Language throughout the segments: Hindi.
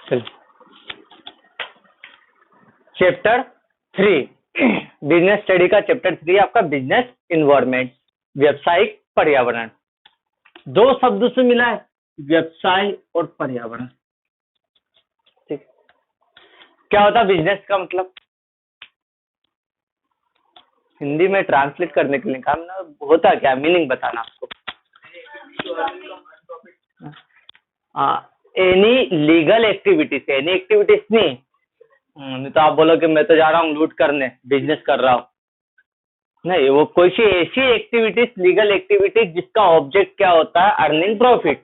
चल चैप्टर 3 बिजनेस स्टडी का चैप्टर 3 आपका बिजनेस इन्वायरमेंट, व्यवसायिक पर्यावरण। दो शब्दों से मिला है, व्यवसाय और पर्यावरण। ठीक, क्या होता है बिजनेस का मतलब? हिंदी में ट्रांसलेट करने के लिए काम ना होता क्या, मीनिंग बताना आपको। Any legal activities, any activities नहीं तो आप बोलो कि मैं तो जा रहा हूँ लूट करने, बिजनेस कर रहा हूँ, नहीं। वो कोई सी ऐसी एक्टिविटीज, लीगल एक्टिविटीज जिसका ऑब्जेक्ट क्या होता है, अर्निंग प्रॉफिट,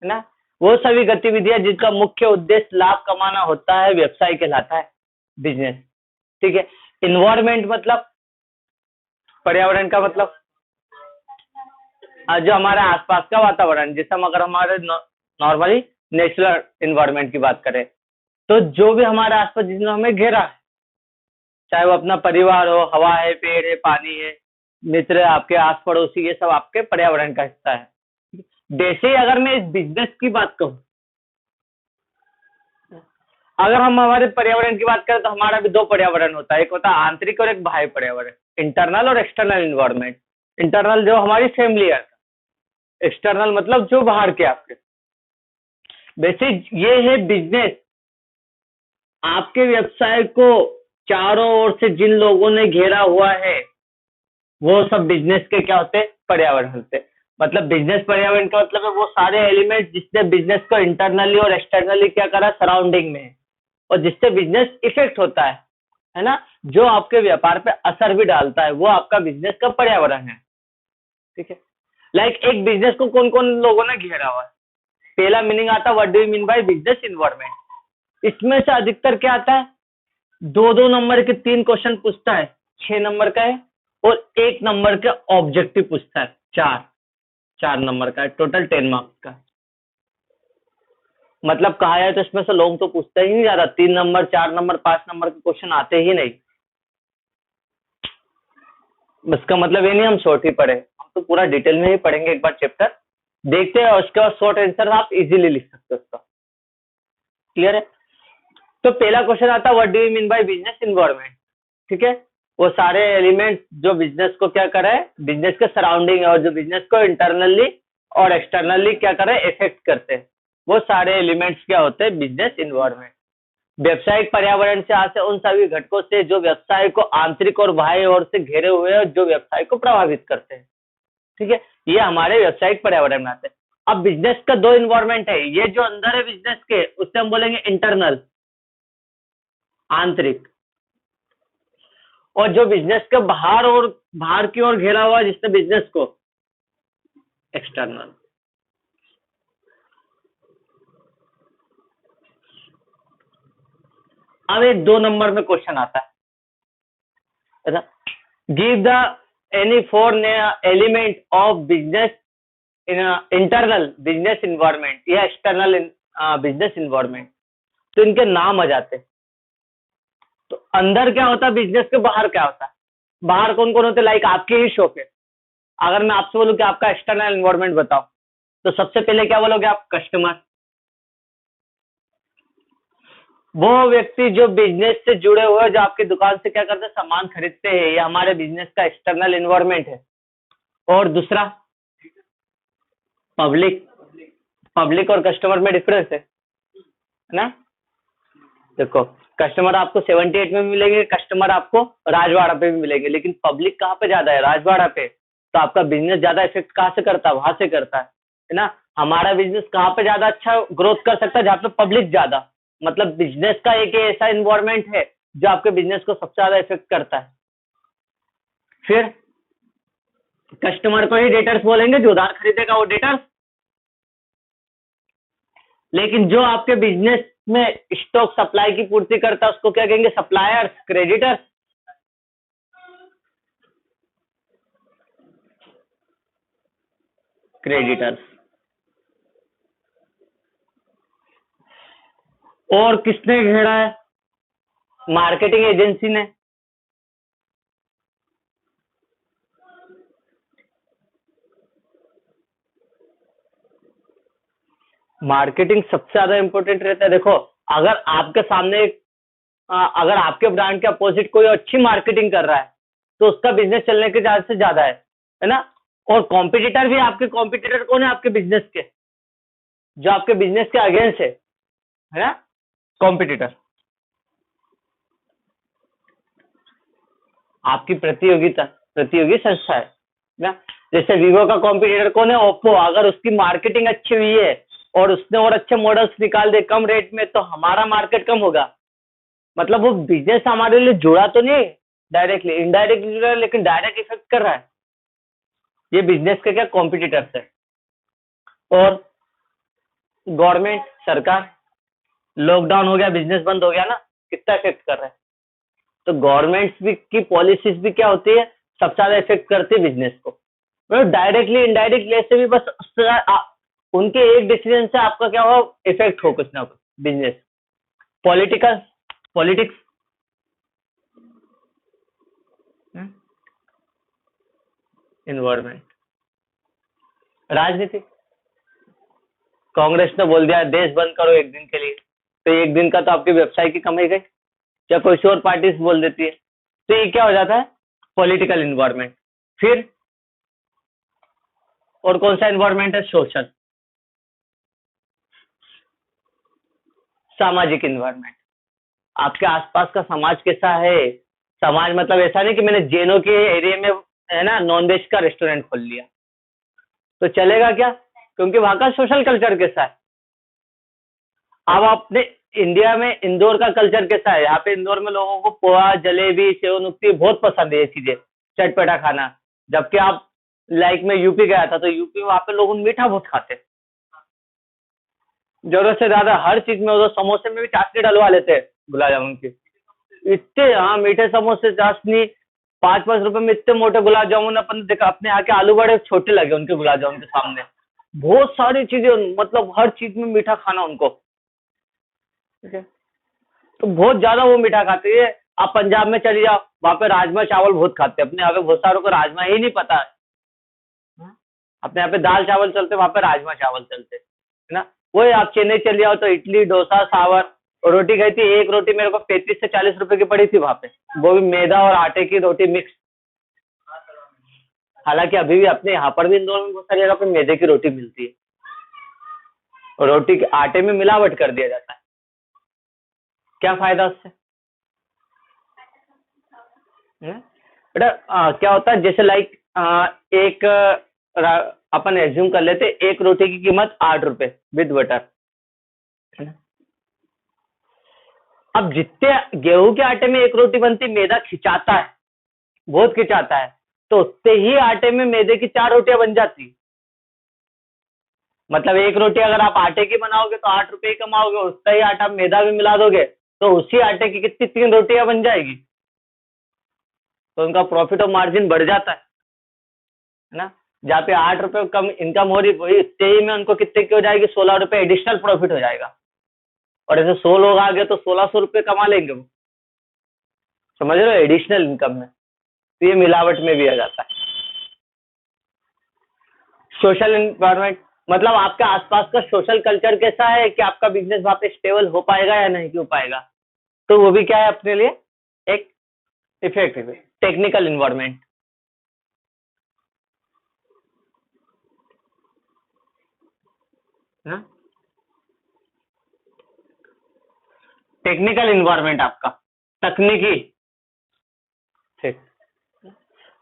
है ना। वो सभी गतिविधियां जिनका मुख्य उद्देश्य लाभ कमाना होता है, व्यवसाय कहलाता है, बिजनेस। ठीक है। इन्वायरमेंट मतलब पर्यावरण का मतलब जो हमारे आसपास का वातावरण, जैसे हम अगर हमारे नॉर्मली नेचुरल इन्वायरमेंट की बात करें तो जो भी हमारे आसपास जिसने हमें घेरा है, चाहे वो अपना परिवार हो, हवा है, पेड़ है, पानी है, मित्र, आपके आस पड़ोसी, ये सब आपके पर्यावरण का हिस्सा है। जैसे ही अगर मैं इस बिजनेस की बात कहूं, अगर हम हमारे पर्यावरण की बात करें तो हमारा भी दो पर्यावरण होता है, एक होता है आंतरिक और एक बाह्य पर्यावरण, इंटरनल और एक्सटर्नल इन्वायरमेंट। इंटरनल जो हमारी फैमिली है, एक्सटर्नल मतलब जो बाहर के आपके। वैसे ये है बिजनेस, आपके व्यवसाय को चारों ओर से जिन लोगों ने घेरा हुआ है वो सब बिजनेस के क्या होते हैं, पर्यावरण होते हैं। मतलब बिजनेस पर्यावरण का मतलब है वो सारे एलिमेंट जिससे बिजनेस को इंटरनली और एक्सटर्नली क्या करा, सराउंडिंग में, और जिससे बिजनेस इफेक्ट होता है ना, जो आपके व्यापार पे असर भी डालता है, वो आपका बिजनेस का पर्यावरण है। ठीक है। लाइक एक बिजनेस को कौन कौन लोगों ने घेरा हुआ है। पहला मीनिंग आता है what do you mean by business environment. इसमें से अधिकतर क्या आता है, दो दो नंबर के 3 क्वेश्चन पूछता है, 6 नंबर का है, और 1 नंबर का ऑब्जेक्टिव पूछता है, 4 नंबर का है, टोटल 10 मार्क्स का। मतलब कहा जाए तो इसमें से लोग तो पूछते ही नहीं ज्यादा, 3 नंबर, 4 नंबर, 5 नंबर के क्वेश्चन आते ही नहीं। इसका मतलब ये नहीं हम शॉर्ट ही पढ़े, हम तो पूरा डिटेल में ही पढ़ेंगे। एक बार चैप्टर देखते हैं और उसके बाद शॉर्ट आंसर आप इजीली लिख सकते हो उसका। क्लियर है। तो पहला क्वेश्चन आता है what do you mean by business environment. ठीक है। वो सारे एलिमेंट जो बिजनेस को क्या करे, बिजनेस के सराउंडिंग है, और जो बिजनेस को इंटरनली और एक्सटर्नली क्या करे, इफेक्ट करते हैं, वो सारे एलिमेंट्स क्या होते हैं, बिजनेस इन्वायरमेंट। व्यवसायिक पर्यावरण से आते उन सभी घटकों से जो व्यवसाय को आंतरिक और बाह्य ओर से घेरे हुए हैं, जो व्यवसाय को प्रभावित करते हैं। ठीक है। ये हमारे व्यवसायिक पर्यावरण में आते हैं। अब बिजनेस का दो इन्वायरमेंट है, ये जो अंदर है बिजनेस के, उससे हम बोलेंगे इंटरनल, आंतरिक, और जो बिजनेस के बाहर और बाहर की ओर घेरा हुआ जिससे बिजनेस को, एक्सटर्नल। अब एक 2 नंबर में क्वेश्चन आता है, give the any 4 element of business in internal business environment या एक्सटर्नल बिजनेस इन्वायरमेंट। तो इनके नाम आ जाते हैं। तो अंदर क्या होता है बिजनेस के, बाहर क्या होता है, बाहर कौन कौन होते, लाइक आपके ही शॉप है। अगर मैं आपसे बोलूं कि आपका एक्सटर्नल इन्वायरमेंट बताओ, तो सबसे पहले क्या बोलोगे आप, कस्टमर। वो व्यक्ति जो बिजनेस से जुड़े हुए, जो आपकी दुकान से क्या करते हैं, सामान खरीदते हैं, ये हमारे बिजनेस का एक्सटर्नल इन्वायरमेंट है। और दूसरा पब्लिक। पब्लिक और कस्टमर में डिफरेंस है ना। देखो, कस्टमर आपको 78 में भी मिलेंगे, कस्टमर आपको राजवाड़ा पे भी मिलेंगे, लेकिन पब्लिक कहाँ पे ज्यादा है, राजवाड़ा पे। तो आपका बिजनेस ज्यादा इफेक्ट कहाँ से करता है, वहां से करता है ना। हमारा बिजनेस कहाँ पे ज्यादा अच्छा ग्रोथ कर सकता है, जहाँ पे पब्लिक ज्यादा, मतलब बिजनेस का एक ऐसा इन्वायरमेंट है जो आपके बिजनेस को सबसे ज्यादा इफेक्ट करता है। फिर कस्टमर को ही डेटर्स बोलेंगे, जो उधार खरीदेगा वो डेटर्स। लेकिन जो आपके बिजनेस में स्टॉक सप्लाई की पूर्ति करता है उसको क्या कहेंगे, सप्लायर्स, क्रेडिटर्स। क्रेडिटर्स। और किसने घेरा है, मार्केटिंग एजेंसी ने। मार्केटिंग सबसे ज्यादा इंपॉर्टेंट रहता है। देखो, अगर आपके सामने अगर आपके ब्रांड के अपोजिट कोई अच्छी मार्केटिंग कर रहा है तो उसका बिजनेस चलने के चांसेस ज्यादा है ना। और कॉम्पिटिटर भी, आपके कॉम्पिटिटर कौन है आपके बिजनेस के, जो आपके बिजनेस के अगेंस्ट है ना, कॉम्पिटिटर आपकी प्रतियोगी संस्था है ना। जैसे वीवो का कॉम्पिटिटर कौन है, ओप्पो। अगर उसकी मार्केटिंग अच्छी हुई है और उसने और अच्छे मॉडल्स निकाल दे कम रेट में, तो हमारा मार्केट कम होगा। मतलब वो बिजनेस हमारे लिए जुड़ा तो नहीं डायरेक्टली, इनडायरेक्टली जुड़ा है, लेकिन डायरेक्ट इफेक्ट कर रहा है ये बिजनेस के क्या कॉम्पिटिटर से। और गवर्नमेंट, सरकार, लॉकडाउन हो गया, बिजनेस बंद हो गया ना, कितना इफेक्ट कर रहा है। तो गवर्नमेंट्स भी की पॉलिसीज भी क्या होती है, सबसे ज्यादा इफेक्ट करती है बिजनेस को। मतलब डायरेक्टली इनडायरेक्टली ऐसे भी बस उनके एक डिसीजन से आपका क्या हो, इफेक्ट हो कुछ ना कुछ बिजनेस। पॉलिटिकल, पॉलिटिक्स, इन्वायरमेंट, राजनीति। कांग्रेस ने बोल दिया देश बंद करो एक दिन के लिए, तो एक दिन का तो आपके व्यवसाय की कमाई गई। या कोई और पार्टी बोल देती है, तो ये क्या हो जाता है, पॉलिटिकल इन्वायरमेंट। फिर और कौन सा इन्वायरमेंट है, सोशल, सामाजिक इन्वायरमेंट। आपके आसपास का समाज कैसा है। समाज मतलब ऐसा नहीं कि मैंने जैनों के एरिया में है ना नॉन वेज का रेस्टोरेंट खोल लिया तो चलेगा क्या, क्योंकि वहां का सोशल कल्चर कैसा है। अब अपने इंडिया में इंदौर का कल्चर कैसा है, यहाँ पे इंदौर में लोगों को पोहा, जलेबी, सेव नुक्ती बहुत पसंद है, ये चीजें, चटपटा खाना। जबकि आप लाइक मैं यूपी गया था, तो यूपी में वहां पे लोग मीठा बहुत खाते हैं, जरूरत से ज्यादा हर चीज में। उधर समोसे में भी चाशनी डलवा लेते हैं, गुलाब जामुन की इतने, हाँ, मीठे समोसे, चाशनी, 5-5 रुपए में इतने मोटे गुलाब जामुन। अपन देखा अपने यहाँ के आलू बड़े छोटे लगे उनके गुलाब जामुन के सामने। बहुत सारी चीजें, मतलब हर चीज में मीठा खाना उनको, ठीक है। तो बहुत ज्यादा वो मीठा खाते हैं। आप पंजाब में चली जाओ, वहां पे राजमा चावल बहुत खाते हैं। अपने यहाँ पे बहुत सारों को राजमा ही नहीं पता है। अपने यहाँ पे दाल चावल चलते, वहां पे राजमा चावल चलते है ना। वही आप चेन्नई चले जाओ तो इडली, डोसा, सांवर। और रोटी गई थी, एक रोटी मेरे को 35 से 40 रुपए की पड़ी थी वहां पे, वो भी मैदा और आटे की रोटी मिक्स। हालांकि अभी भी अपने यहाँ पर भी इंदौर में बहुत सारी जगह पे मैदे की रोटी मिलती है, और रोटी के आटे में मिलावट कर दिया जाता है। क्या फायदा उससे, बेटा। क्या होता है, जैसे लाइक एक अपन एज्यूम कर लेते, एक रोटी की कीमत 8 रुपए विद बटर, है ना। अब जितने गेहूं के आटे में एक रोटी बनती, मैदा खिंचाता है, बहुत खिंचाता है, तो उतने ही आटे में मैदे की 4 रोटियां बन जाती। मतलब एक रोटी अगर आप आटे की बनाओगे तो 8 रुपए ही कमाओगे, उतना ही आटा मैदा भी मिला दोगे तो उसी आटे की कितनी 3 रोटियां बन जाएगी। तो उनका प्रॉफिट और मार्जिन बढ़ जाता है ना। जहाँ पे 8 रुपए कम इनकम हो रही, वही उतने ही में उनको कितने की हो जाएगी, 16 रुपए एडिशनल प्रॉफिट हो जाएगा। और ऐसे 100 लोग आ गए तो 1600 रुपये कमा लेंगे वो, समझ रहे हो, एडिशनल इनकम में। तो ये मिलावट में भी आ जाता है। सोशल इन्वायरमेंट मतलब आपके आसपास का सोशल कल्चर कैसा है कि आपका बिजनेस वहां पे स्टेबल हो पाएगा या नहीं हो पाएगा। तो वो भी क्या है अपने लिए एक इफेक्ट है। टेक्निकल इन्वायरमेंट, टेक्निकल इन्वायरमेंट आपका तकनीकी, ठीक,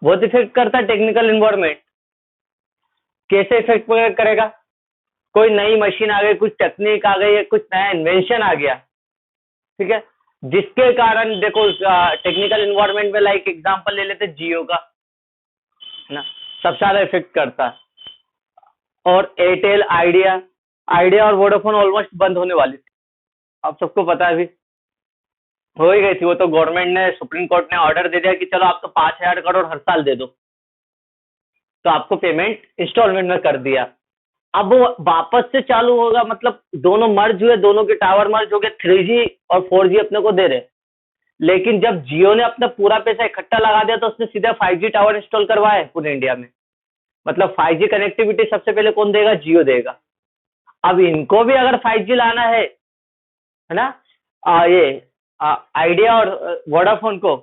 बहुत इफेक्ट करता है टेक्निकल इन्वायरमेंट। कैसे इफेक्ट करेगा, कोई नई मशीन आ गई, कुछ टेक्निक आ गई है, कुछ नया इन्वेंशन आ गया, ठीक है, जिसके कारण देखो टेक्निकल इन्वायरमेंट में लाइक एग्जांपल ले लेते जियो का, है ना, सबसे ज्यादा इफेक्ट करता है। और एयरटेल, आइडिया, आइडिया और वोडाफोन ऑलमोस्ट बंद होने वाली थी, आप सबको पता है अभी हो ही गई थी। वो तो गवर्नमेंट ने, सुप्रीम कोर्ट ने ऑर्डर दे दिया कि चलो आप तो 5,000 करोड़ हर साल दे दो, तो आपको पेमेंट इंस्टॉलमेंट में कर दिया। अब वो वापस से चालू होगा, मतलब दोनों मर्ज हुए, दोनों के टावर मर्ज हो गए, 3G और 4G अपने को दे रहे। लेकिन जब जियो ने अपना पूरा पैसा इकट्ठा लगा दिया तो उसने सीधा 5G टावर इंस्टॉल करवाए पूरे इंडिया में। मतलब 5G कनेक्टिविटी सबसे पहले कौन देगा, जियो देगा। अब इनको भी अगर 5G लाना है ना, ये आइडिया और वोडाफोन को,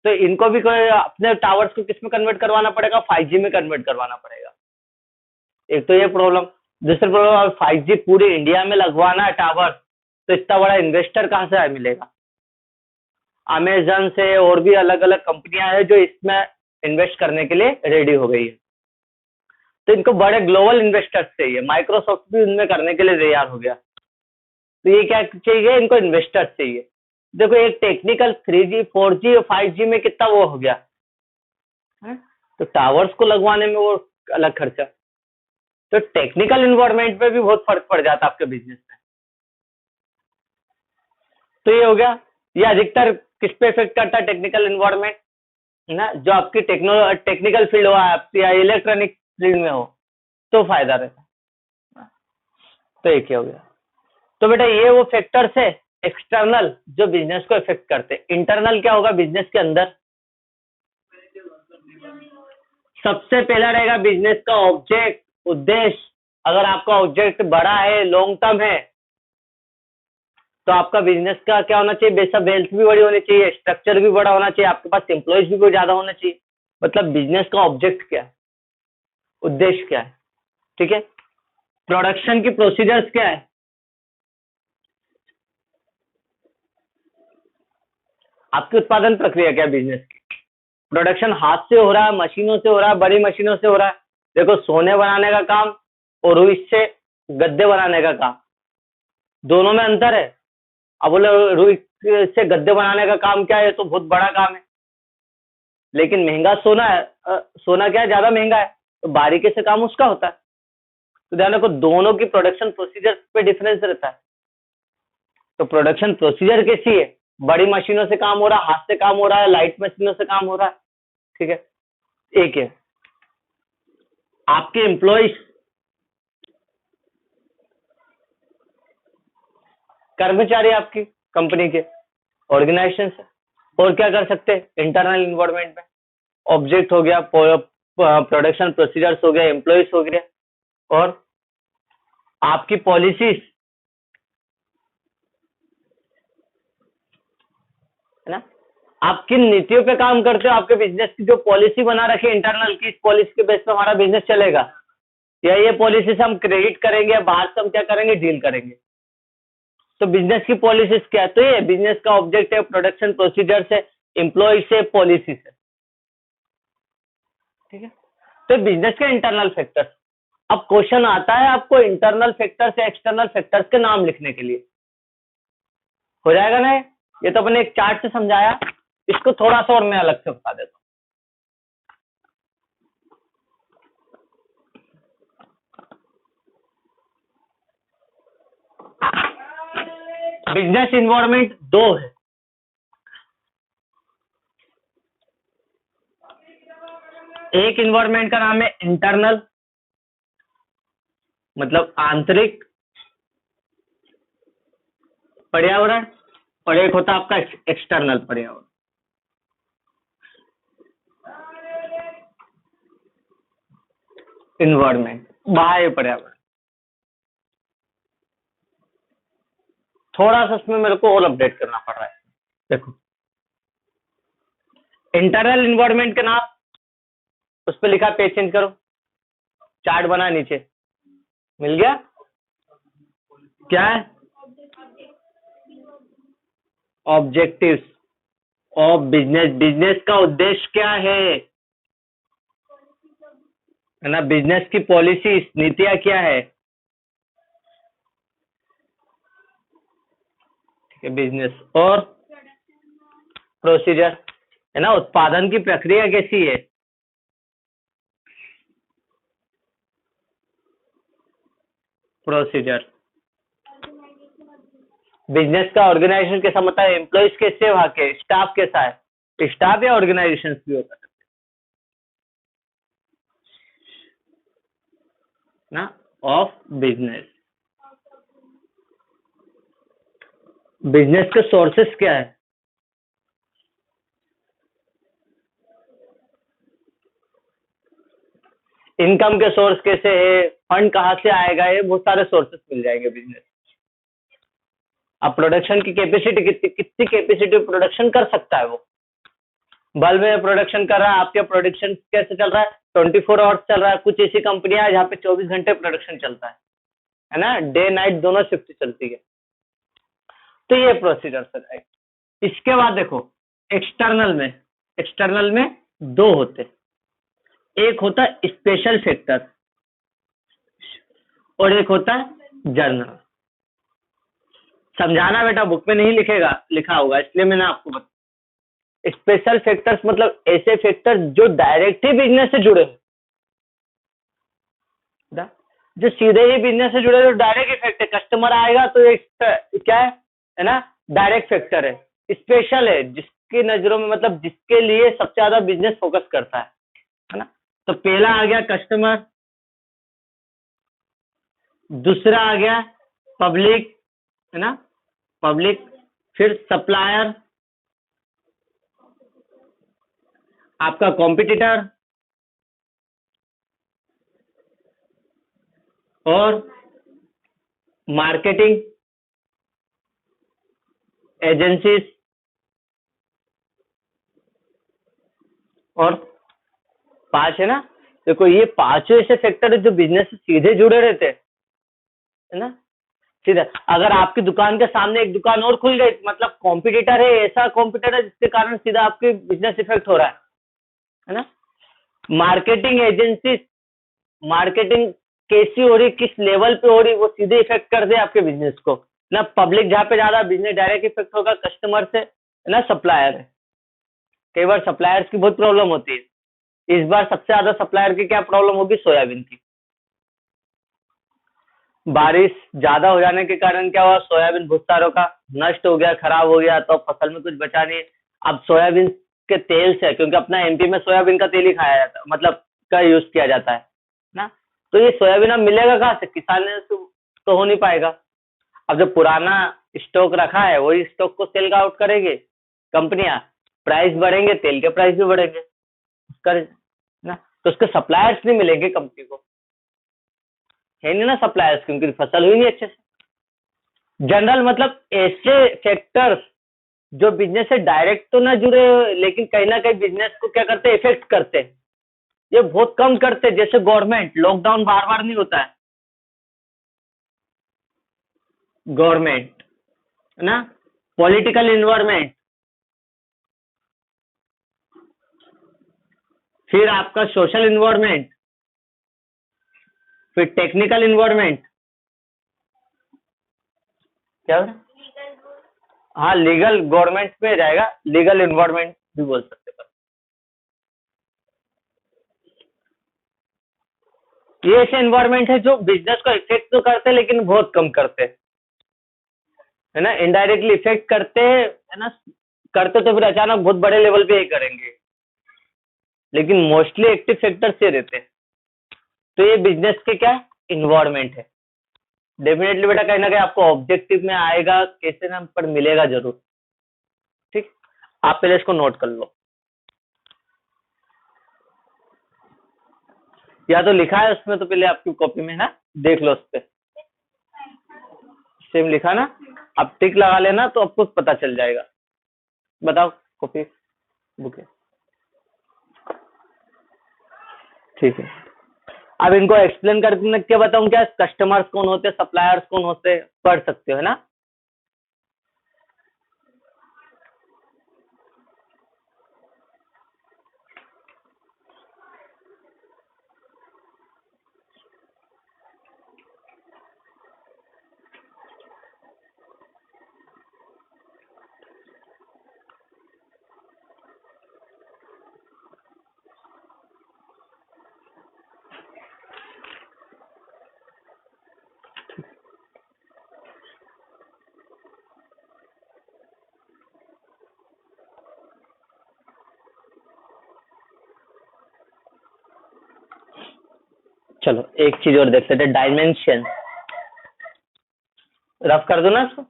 तो इनको भी कोई अपने टावर्स को किस में कन्वर्ट करवाना पड़ेगा, 5G में कन्वर्ट करवाना पड़ेगा। एक तो ये प्रॉब्लम। दूसरी प्रॉब्लम, अब 5G पूरे इंडिया में लगवाना है टावर, तो इतना बड़ा इन्वेस्टर कहाँ से मिलेगा? अमेजन से और भी अलग अलग कंपनियां हैं जो इसमें इन्वेस्ट करने के लिए रेडी हो गई है। तो इनको बड़े ग्लोबल इन्वेस्टर्स चाहिए, माइक्रोसॉफ्ट भी उनमें करने के लिए तैयार हो गया। तो ये क्या चाहिए इनको? इन्वेस्टर्स चाहिए। देखो एक टेक्निकल 3G 4G और 5G में कितना वो हो गया है? तो टावर्स को लगवाने में वो अलग खर्चा। तो टेक्निकल इन्वायरमेंट में भी बहुत फर्क पड़ जाता है आपके बिजनेस में। तो ये हो गया। ये अधिकतर किस पे इफेक्ट करता है? टेक्निकल इन्वायरमेंट ना, जो आपकी टेक्निकल फील्ड हो, आप या इलेक्ट्रॉनिक फील्ड में हो, तो फायदा रहता है। तो एक ही हो गया। तो बेटा ये वो फैक्टर्स है एक्सटर्नल जो बिजनेस को इफेक्ट करते हैं। इंटरनल क्या होगा बिजनेस के अंदर? सबसे पहला रहेगा बिजनेस का ऑब्जेक्ट, उद्देश्य। अगर आपका ऑब्जेक्ट बड़ा है, लॉन्ग टर्म है, तो आपका बिजनेस का क्या होना चाहिए? बेसा वेल्थ भी बड़ी होनी चाहिए, स्ट्रक्चर भी बड़ा होना चाहिए, आपके पास एम्प्लॉयज भी कोई ज्यादा होना चाहिए। मतलब बिजनेस का ऑब्जेक्ट क्या है, उद्देश्य क्या है, ठीक है। प्रोडक्शन की प्रोसीजर्स क्या है? आपकी उत्पादन प्रक्रिया क्या है बिजनेस की? प्रोडक्शन हाथ से हो रहा है, मशीनों से हो रहा है, बड़ी मशीनों से हो रहा है? देखो सोने बनाने का काम और रुई से गद्दे बनाने का काम, दोनों में अंतर है। अब बोले रुई से गद्दे बनाने का काम क्या है? ये तो बहुत बड़ा काम है, लेकिन महंगा सोना है। सोना क्या है? ज्यादा महंगा है, तो बारीकी से काम उसका होता है। तो ध्यान रखो दोनों की प्रोडक्शन प्रोसीजर पे डिफरेंस रहता है। तो प्रोडक्शन प्रोसीजर कैसी है? बड़ी मशीनों से काम हो रहा है, हाथ से काम हो रहा है, लाइट मशीनों से काम हो रहा है, ठीक है। एक है आपके एम्प्लॉयज, कर्मचारी आपकी कंपनी के, ऑर्गेनाइजेशन से। और क्या कर सकते हैं इंटरनल इन्वायरमेंट में? ऑब्जेक्ट हो गया, प्रोडक्शन प्रोसीजर्स हो गया, एम्प्लॉयज हो गया, और आपकी पॉलिसीज, है ना। आप किन नीतियों पे काम करते हो? आपके बिजनेस की जो पॉलिसी बना रखी है इंटरनल की, इस पॉलिसी के बेस पे हमारा बिजनेस चलेगा, या ये पॉलिसी से हम क्रेडिट करेंगे, या बाहर से हम क्या करेंगे, डील करेंगे। तो बिजनेस की पॉलिसीज क्या है? तो ये बिजनेस का ऑब्जेक्ट है, प्रोडक्शन प्रोसीजर से, एम्प्लॉय से, पॉलिसी से, ठीक है। तो बिजनेस के इंटरनल फैक्टर्स। अब क्वेश्चन आता है आपको इंटरनल फैक्टर्स या एक्सटर्नल फैक्टर्स के नाम लिखने के लिए, हो जाएगा ना? ये तो अपने एक चार्ट से समझाया, इसको थोड़ा सा और मैं अलग से बता देता हूँ। बिजनेस इन्वायरमेंट दो है। एक इन्वायरमेंट का नाम है इंटरनल, मतलब आंतरिक पर्यावरण, और एक होता है आपका एक्सटर्नल पर्यावरण। इन्वायरमेंट बाह्य पर्यावरण। थोड़ा सा इसमें मेरे को और अपडेट करना पड़ रहा है। देखो इंटरनल इन्वायरमेंट के नाम, उस पर लिखा, पेज चेंज करो, चार्ट बना नीचे, मिल गया? क्या है? ऑब्जेक्टिव्स ऑफ बिजनेस, बिजनेस का उद्देश्य क्या है ना। बिजनेस की पॉलिसी, नीतियां क्या है, ठीक है। बिजनेस और प्रोसीजर, है ना। उत्पादन की प्रक्रिया कैसी है, प्रोसीजर। बिजनेस का ऑर्गेनाइजेशन कैसा, मतलब एम्प्लॉयज कैसे है, वहां के स्टाफ कैसा है, स्टाफ या ऑर्गेनाइजेशन भी होता है ना। ऑफ बिजनेस, बिजनेस के सोर्सेस क्या है, इनकम के सोर्स कैसे है, फंड कहाँ से आएगा, ये बहुत सारे सोर्सेस मिल जाएंगे बिजनेस। अब प्रोडक्शन की कैपेसिटी कितनी कैपेसिटी प्रोडक्शन कर सकता है वो। बल्ब में प्रोडक्शन कर रहा है, आपके प्रोडक्शन कैसे चल रहा है, 24 आवर्स चल रहा है। कुछ ऐसी कंपनियां हैं जहाँ पे 24 घंटे प्रोडक्शन चलता है ना, डे नाइट दोनों शिफ्ट चलती है। तो ये प्रोसीजर है। इसके बाद देखो एक्सटर्नल में दो होते, एक होता है स्पेशल फैक्टर और एक होता है जर्नल। समझाना बेटा बुक में नहीं लिखा होगा, इसलिए मैंने आपको बता। स्पेशल फैक्टर्स मतलब ऐसे फैक्टर्स जो डायरेक्ट ही बिजनेस से जुड़े हो, जो सीधे ही बिजनेस से जुड़े, जो डायरेक्ट इफेक्ट है। कस्टमर आएगा तो ये क्या है ना, डायरेक्ट फैक्टर है। स्पेशल है जिसकी नजरों में, मतलब जिसके लिए सबसे ज्यादा बिजनेस फोकस करता है ना। तो पहला आ गया कस्टमर, दूसरा आ गया पब्लिक, है ना, पब्लिक, फिर सप्लायर, आपका कॉम्पिटिटर और मार्केटिंग एजेंसीज और 5 है ना। देखो ये पांचों ऐसे फैक्टर है जो बिजनेस से सीधे जुड़े रहते हैं, है ना, सीधा। अगर आपकी दुकान के सामने एक दुकान और खुल गई, मतलब कॉम्पिटिटर है, ऐसा कॉम्पिटिटर है जिसके कारण सीधा आपके बिजनेस इफेक्ट हो रहा है ना। मार्केटिंग एजेंसी, मार्केटिंग कैसी हो रही, किस लेवल पे हो रही, वो सीधे इफेक्ट कर दे आपके बिजनेस को ना। पब्लिक जहाँ पे ज्यादा बिजनेस डायरेक्ट इफेक्ट होगा कस्टमर से, है ना, सप्लायर है। कई बार सप्लायर्स की बहुत प्रॉब्लम होती है। इस बार सबसे ज्यादा सप्लायर की क्या प्रॉब्लम होगी, सोयाबीन की। बारिश ज्यादा हो जाने के कारण क्या हुआ, सोयाबीन बहुत सारों का नष्ट हो गया, खराब हो गया, तो फसल में कुछ बचा नहीं। अब सोयाबीन के तेल से, क्योंकि अपना एमपी में सोयाबीन का तेल ही खाया जाता है, मतलब का यूज किया जाता है ना। तो ये सोयाबीन अब मिलेगा कहाँ से, किसान ने तो हो नहीं पाएगा। अब जो पुराना स्टॉक रखा है वही स्टॉक को सेल आउट करेंगे कंपनियां, प्राइस बढ़ेंगे, तेल के प्राइस भी बढ़ेंगे कर ना। तो उसके सप्लायर्स नहीं मिलेंगे कंपनी को, है नहीं ना सप्लायर्स, क्योंकि फसल हुई नहीं अच्छे से। जनरल मतलब ऐसे फैक्टर्स जो बिजनेस से डायरेक्ट तो ना जुड़े, लेकिन कहीं ना कहीं बिजनेस को क्या करते हैं, इफेक्ट करते हैं। ये बहुत कम करते हैं, जैसे गवर्नमेंट, लॉकडाउन बार बार नहीं होता है, गवर्नमेंट, है ना, पॉलिटिकल इन्वायरमेंट, फिर आपका सोशल इन्वायरमेंट, फिर टेक्निकल इन्वायरमेंट, क्या हो रहा है? हाँ लीगल, गवर्नमेंट में जाएगा, लीगल इन्वायरमेंट भी बोल सकते हैं। ये ऐसे इन्वायरमेंट है जो बिजनेस को इफेक्ट तो करते हैं लेकिन बहुत कम करते हैं, है ना, इनडायरेक्टली इफेक्ट करते हैं, है ना। करते तो फिर अचानक बहुत बड़े लेवल पे ही करेंगे, लेकिन मोस्टली एक्टिव फैक्टर से रहते हैं। तो ये बिजनेस के क्या इन्वायरमेंट है। डेफिनेटली बेटा कहीं ना कहीं आपको ऑब्जेक्टिव में आएगा, कैसे ना पर मिलेगा जरूर। ठीक, आप पहले इसको नोट कर लो, या तो लिखा है उसमें, तो पहले आपकी कॉपी में है ना, देख लो उस पर सेम लिखा ना, आप टिक लगा लेना तो आपको पता चल जाएगा। बताओ कॉपी बुक है, ठीक है। अब इनको एक्सप्लेन करके क्या बताऊं, क्या कस्टमर्स कौन होते हैं, सप्लायर्स कौन होते हैं, पढ़ सकते हो, है ना। चलो एक चीज और देख लेते, डायमेंशन। रफ कर दो ना इसको।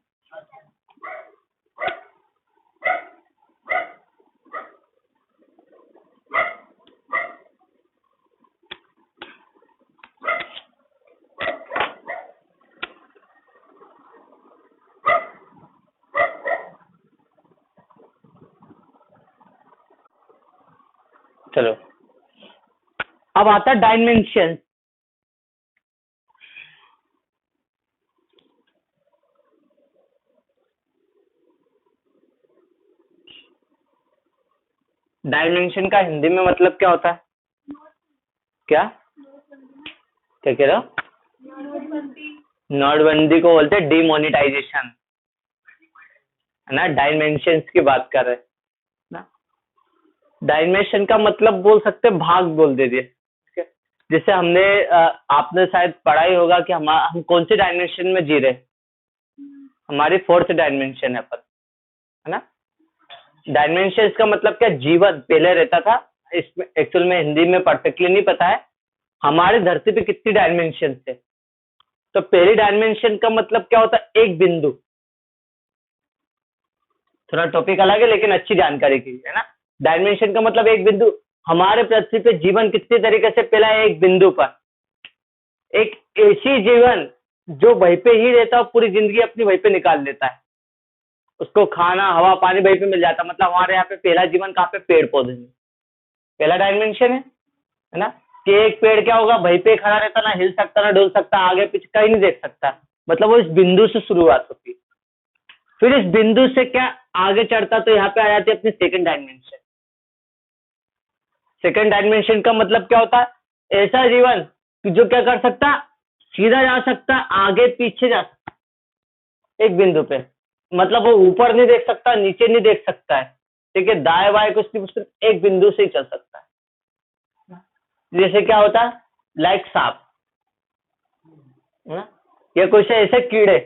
चलो, अब आता है डायमेंशन। डायमेंशन का हिंदी में मतलब क्या होता है? क्या क्या कह रहे हो? नोटबंदी को बोलते हैं डिमोनिटाइजेशन, है ना? डायमेंशंस की बात कर रहे हैं ना। डायमेंशन का मतलब बोल सकते हैं भाग बोल दे दिए, ठीक है? जैसे हमने आपने शायद पढ़ा ही होगा कि हम कौन से डायमेंशन में जी रहे हैं। हमारी फोर्थ डायमेंशन है अपन, है ना? डायमेंशन का मतलब क्या? जीवन पहले रहता था, इसमें एक्चुअल में हिंदी में परफेक्टली नहीं पता है। हमारे धरती पे कितनी डायमेंशन थे? तो पहली डायमेंशन का मतलब क्या होता है? एक बिंदु। थोड़ा टॉपिक अलग है लेकिन अच्छी जानकारी की है ना। डायमेंशन का मतलब एक बिंदु। हमारे पृथ्वी पे जीवन कितने तरीके से पहला है? एक बिंदु पर। एक ऐसी जीवन जो वहीं पे ही रहता है, पूरी जिंदगी अपनी वहीं पे निकाल लेता है। उसको खाना हवा पानी वहीं पे मिल जाता है। मतलब हमारे यहाँ पे पहला जीवन कहाँ पे? पेड़ पौधे में। पहला डायमेंशन है ना? कि एक पेड़ क्या होगा? वहीं पे खड़ा रहता, ना हिल सकता ना डुल सकता, आगे पीछे कहीं नहीं देख सकता। मतलब वो इस बिंदु से शुरुआत होती है। फिर इस बिंदु से क्या आगे चढ़ता तो यहाँ पे आ जाती है अपनी सेकंड डायमेंशन। सेकंड डायमेंशन का मतलब क्या होता है? ऐसा जीवन कि जो क्या कर सकता? सीधा जा सकता, आगे पीछे जा सकता, एक बिंदु पे। मतलब वो ऊपर नहीं देख सकता, नीचे नहीं देख सकता है, ठीक है? दाएं बाएं कुछ नहीं, सिर्फ एक बिंदु से ही चल सकता है। जैसे क्या होता है? लाइक सांप, है ना? या कुछ ऐसे कीड़े,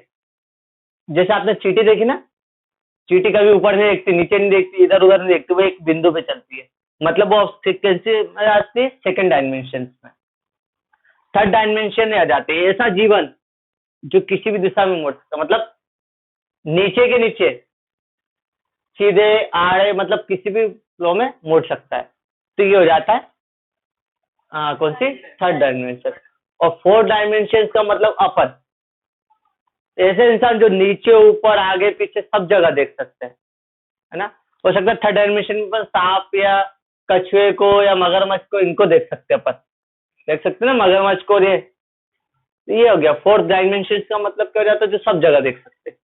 जैसे आपने चींटी देखी ना। चींटी कभी ऊपर नहीं देखती, नीचे नहीं देखती, इधर उधर नहीं देखती, वो एक बिंदु पे चलती है। मतलब वो फ्रीक्वेंसी में आती है सेकंड डायमेंशन में। थर्ड डायमेंशन में आ जाते हैं ऐसा जीवन जो किसी भी दिशा में मुड़ सकता, मतलब नीचे के नीचे, सीधे आड़े, मतलब किसी भी फ्लो में मुड़ सकता है। तो ये हो जाता है कौन सी? Third dimension. और फोर्थ डायमेंशन का मतलब अपर, ऐसे इंसान जो नीचे ऊपर आगे पीछे सब जगह देख सकते हैं, है ना? हो सकता है थर्ड डायमेंशन पर सांप या कछुए को या मगरमच्छ को, इनको देख सकते हैं अपन। देख सकते हैं ना मगरमच्छ को। ये हो गया फोर्थ डायमेंशन का मतलब क्या हो जाता है? जो सब जगह देख सकते हैं,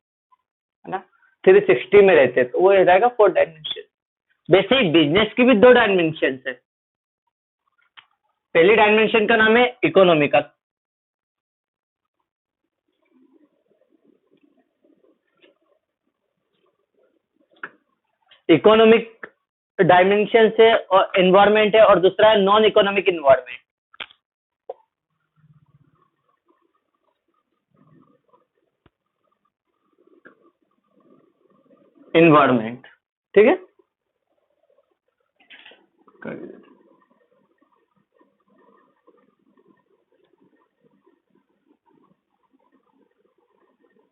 है ना? 360 में रहते हैं, तो वो हो जाएगा फोर्थ डायमेंशन। वैसे ही बिजनेस की भी दो डायमेंशन है। पहली डायमेंशन का नाम है इकोनॉमिकल। इकोनॉमिक डायमेंशन से और एनवायरमेंट है, और दूसरा है नॉन इकोनॉमिक एनवायरमेंट। एनवायरमेंट, ठीक है?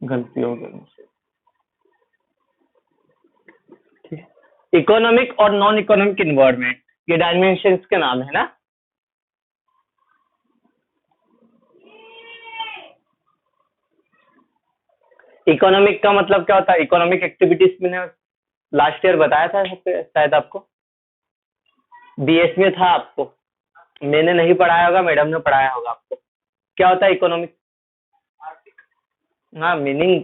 गलती हो गई मुझसे, ठीक है? इकोनॉमिक और नॉन इकोनॉमिक एनवायरमेंट, ये डायमेंशन के नाम है ना। इकोनॉमिक का मतलब क्या होता है? इकोनॉमिक एक्टिविटीज मैंने लास्ट ईयर बताया था शायद आपको, बीएस में था आपको। मैंने नहीं पढ़ाया होगा, मैडम ने पढ़ाया होगा आपको। क्या होता है इकोनॉमिक? हाँ, मीनिंग।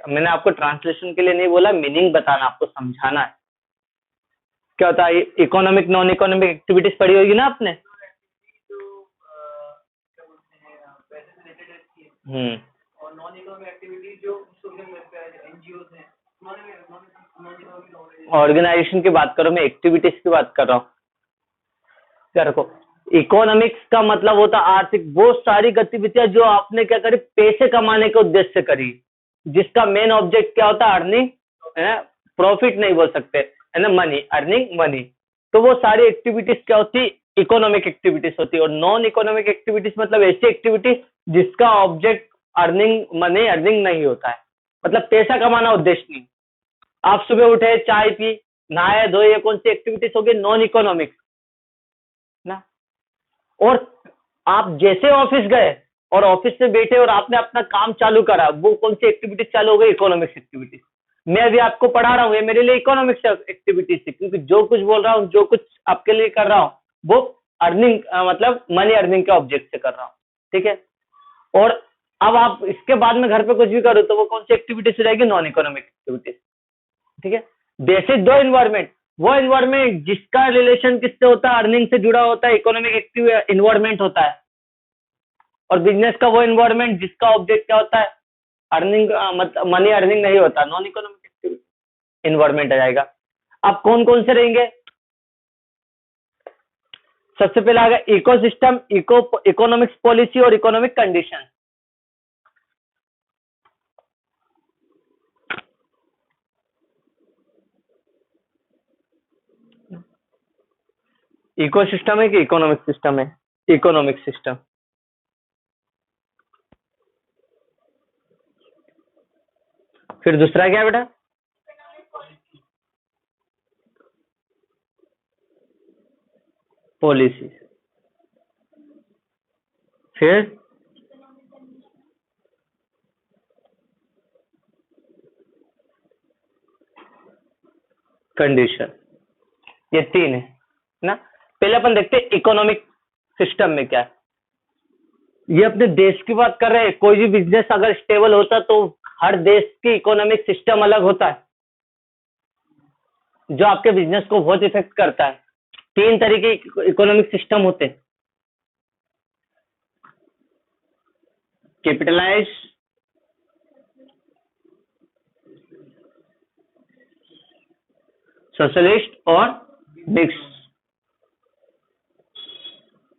मैंने आपको ट्रांसलेशन के लिए नहीं बोला, मीनिंग बताना, आपको समझाना है क्या होता है। इकोनॉमिक नॉन इकोनॉमिक एक्टिविटीज पढ़ी होगी ना आपने। हम्म। ऑर्गेनाइजेशन की बात करो, मैं एक्टिविटीज की बात कर रहा हूँ। क्या रखो? इकोनॉमिक्स का मतलब होता है आर्थिक, वो सारी गतिविधियां जो आपने क्या करी, पैसे कमाने के उद्देश्य से करी, जिसका मेन ऑब्जेक्ट क्या होता है? अर्निंग, है? प्रॉफिट नहीं बोल सकते, है ना? Money, earning money. तो वो सारी एक्टिविटीज क्या होती? इकोनॉमिक एक्टिविटीज होती है। और नॉन इकोनॉमिक एक्टिविटीज मतलब ऐसी एक्टिविटीज जिसका ऑब्जेक्ट अर्निंग मनी, अर्निंग नहीं होता है, मतलब पैसा कमाना उद्देश्य नहीं। आप सुबह उठे, चाय पी, नहाए धोए, ये कौन सी एक्टिविटीज होगी? नॉन इकोनॉमिक ना। और आप जैसे ऑफिस गए और ऑफिस से बैठे और आपने अपना काम चालू करा, वो कौन सी एक्टिविटीज चालू हो गई? Economics activities. मैं अभी आपको पढ़ा रहा हूँ, ये मेरे लिए इकोनॉमिक्स एक्टिविटीज थी, क्योंकि जो कुछ बोल रहा हूँ, जो कुछ आपके लिए कर रहा हूँ, वो अर्निंग मतलब मनी अर्निंग के ऑब्जेक्ट से कर रहा हूँ, ठीक है। और अब आप इसके बाद में घर पे कुछ भी करो तो वो कौन सी एक्टिविटी से रहेगी, नॉन इकोनॉमिक एक्टिविटी, ठीक है। बेसिक दो इन्वायरमेंट, वो इन्वायरमेंट जिसका रिलेशन किससे होता है, अर्निंग से जुड़ा होता है, इकोनॉमिक एक्टिव इन्वायरमेंट होता है। और बिजनेस का वो इन्वायरमेंट जिसका ऑब्जेक्ट क्या होता है, अर्निंग, मतलब मनी अर्निंग नहीं होता, नॉन इकोनॉमिक एक्टिविटी इन्वायरमेंट आ जाएगा। अब कौन कौन से रहेंगे, सबसे पहले आ गया इकोसिस्टम, इकोनॉमिक्स पॉलिसी और इकोनॉमिक कंडीशन। इकोसिस्टम है कि इकोनॉमिक सिस्टम है, इकोनॉमिक सिस्टम। फिर दूसरा क्या है बेटा, पॉलिसी। फिर कंडीशन, ये तीन है ना। पहले अपन देखते हैं इकोनॉमिक सिस्टम में क्या है। ये अपने देश की बात कर रहे हैं, कोई भी बिजनेस अगर स्टेबल होता तो हर देश की इकोनॉमिक सिस्टम अलग होता है, जो आपके बिजनेस को बहुत इफेक्ट करता है। तीन तरीके के इकोनॉमिक सिस्टम होते हैं, कैपिटलाइज, सोशलिस्ट और मिक्स।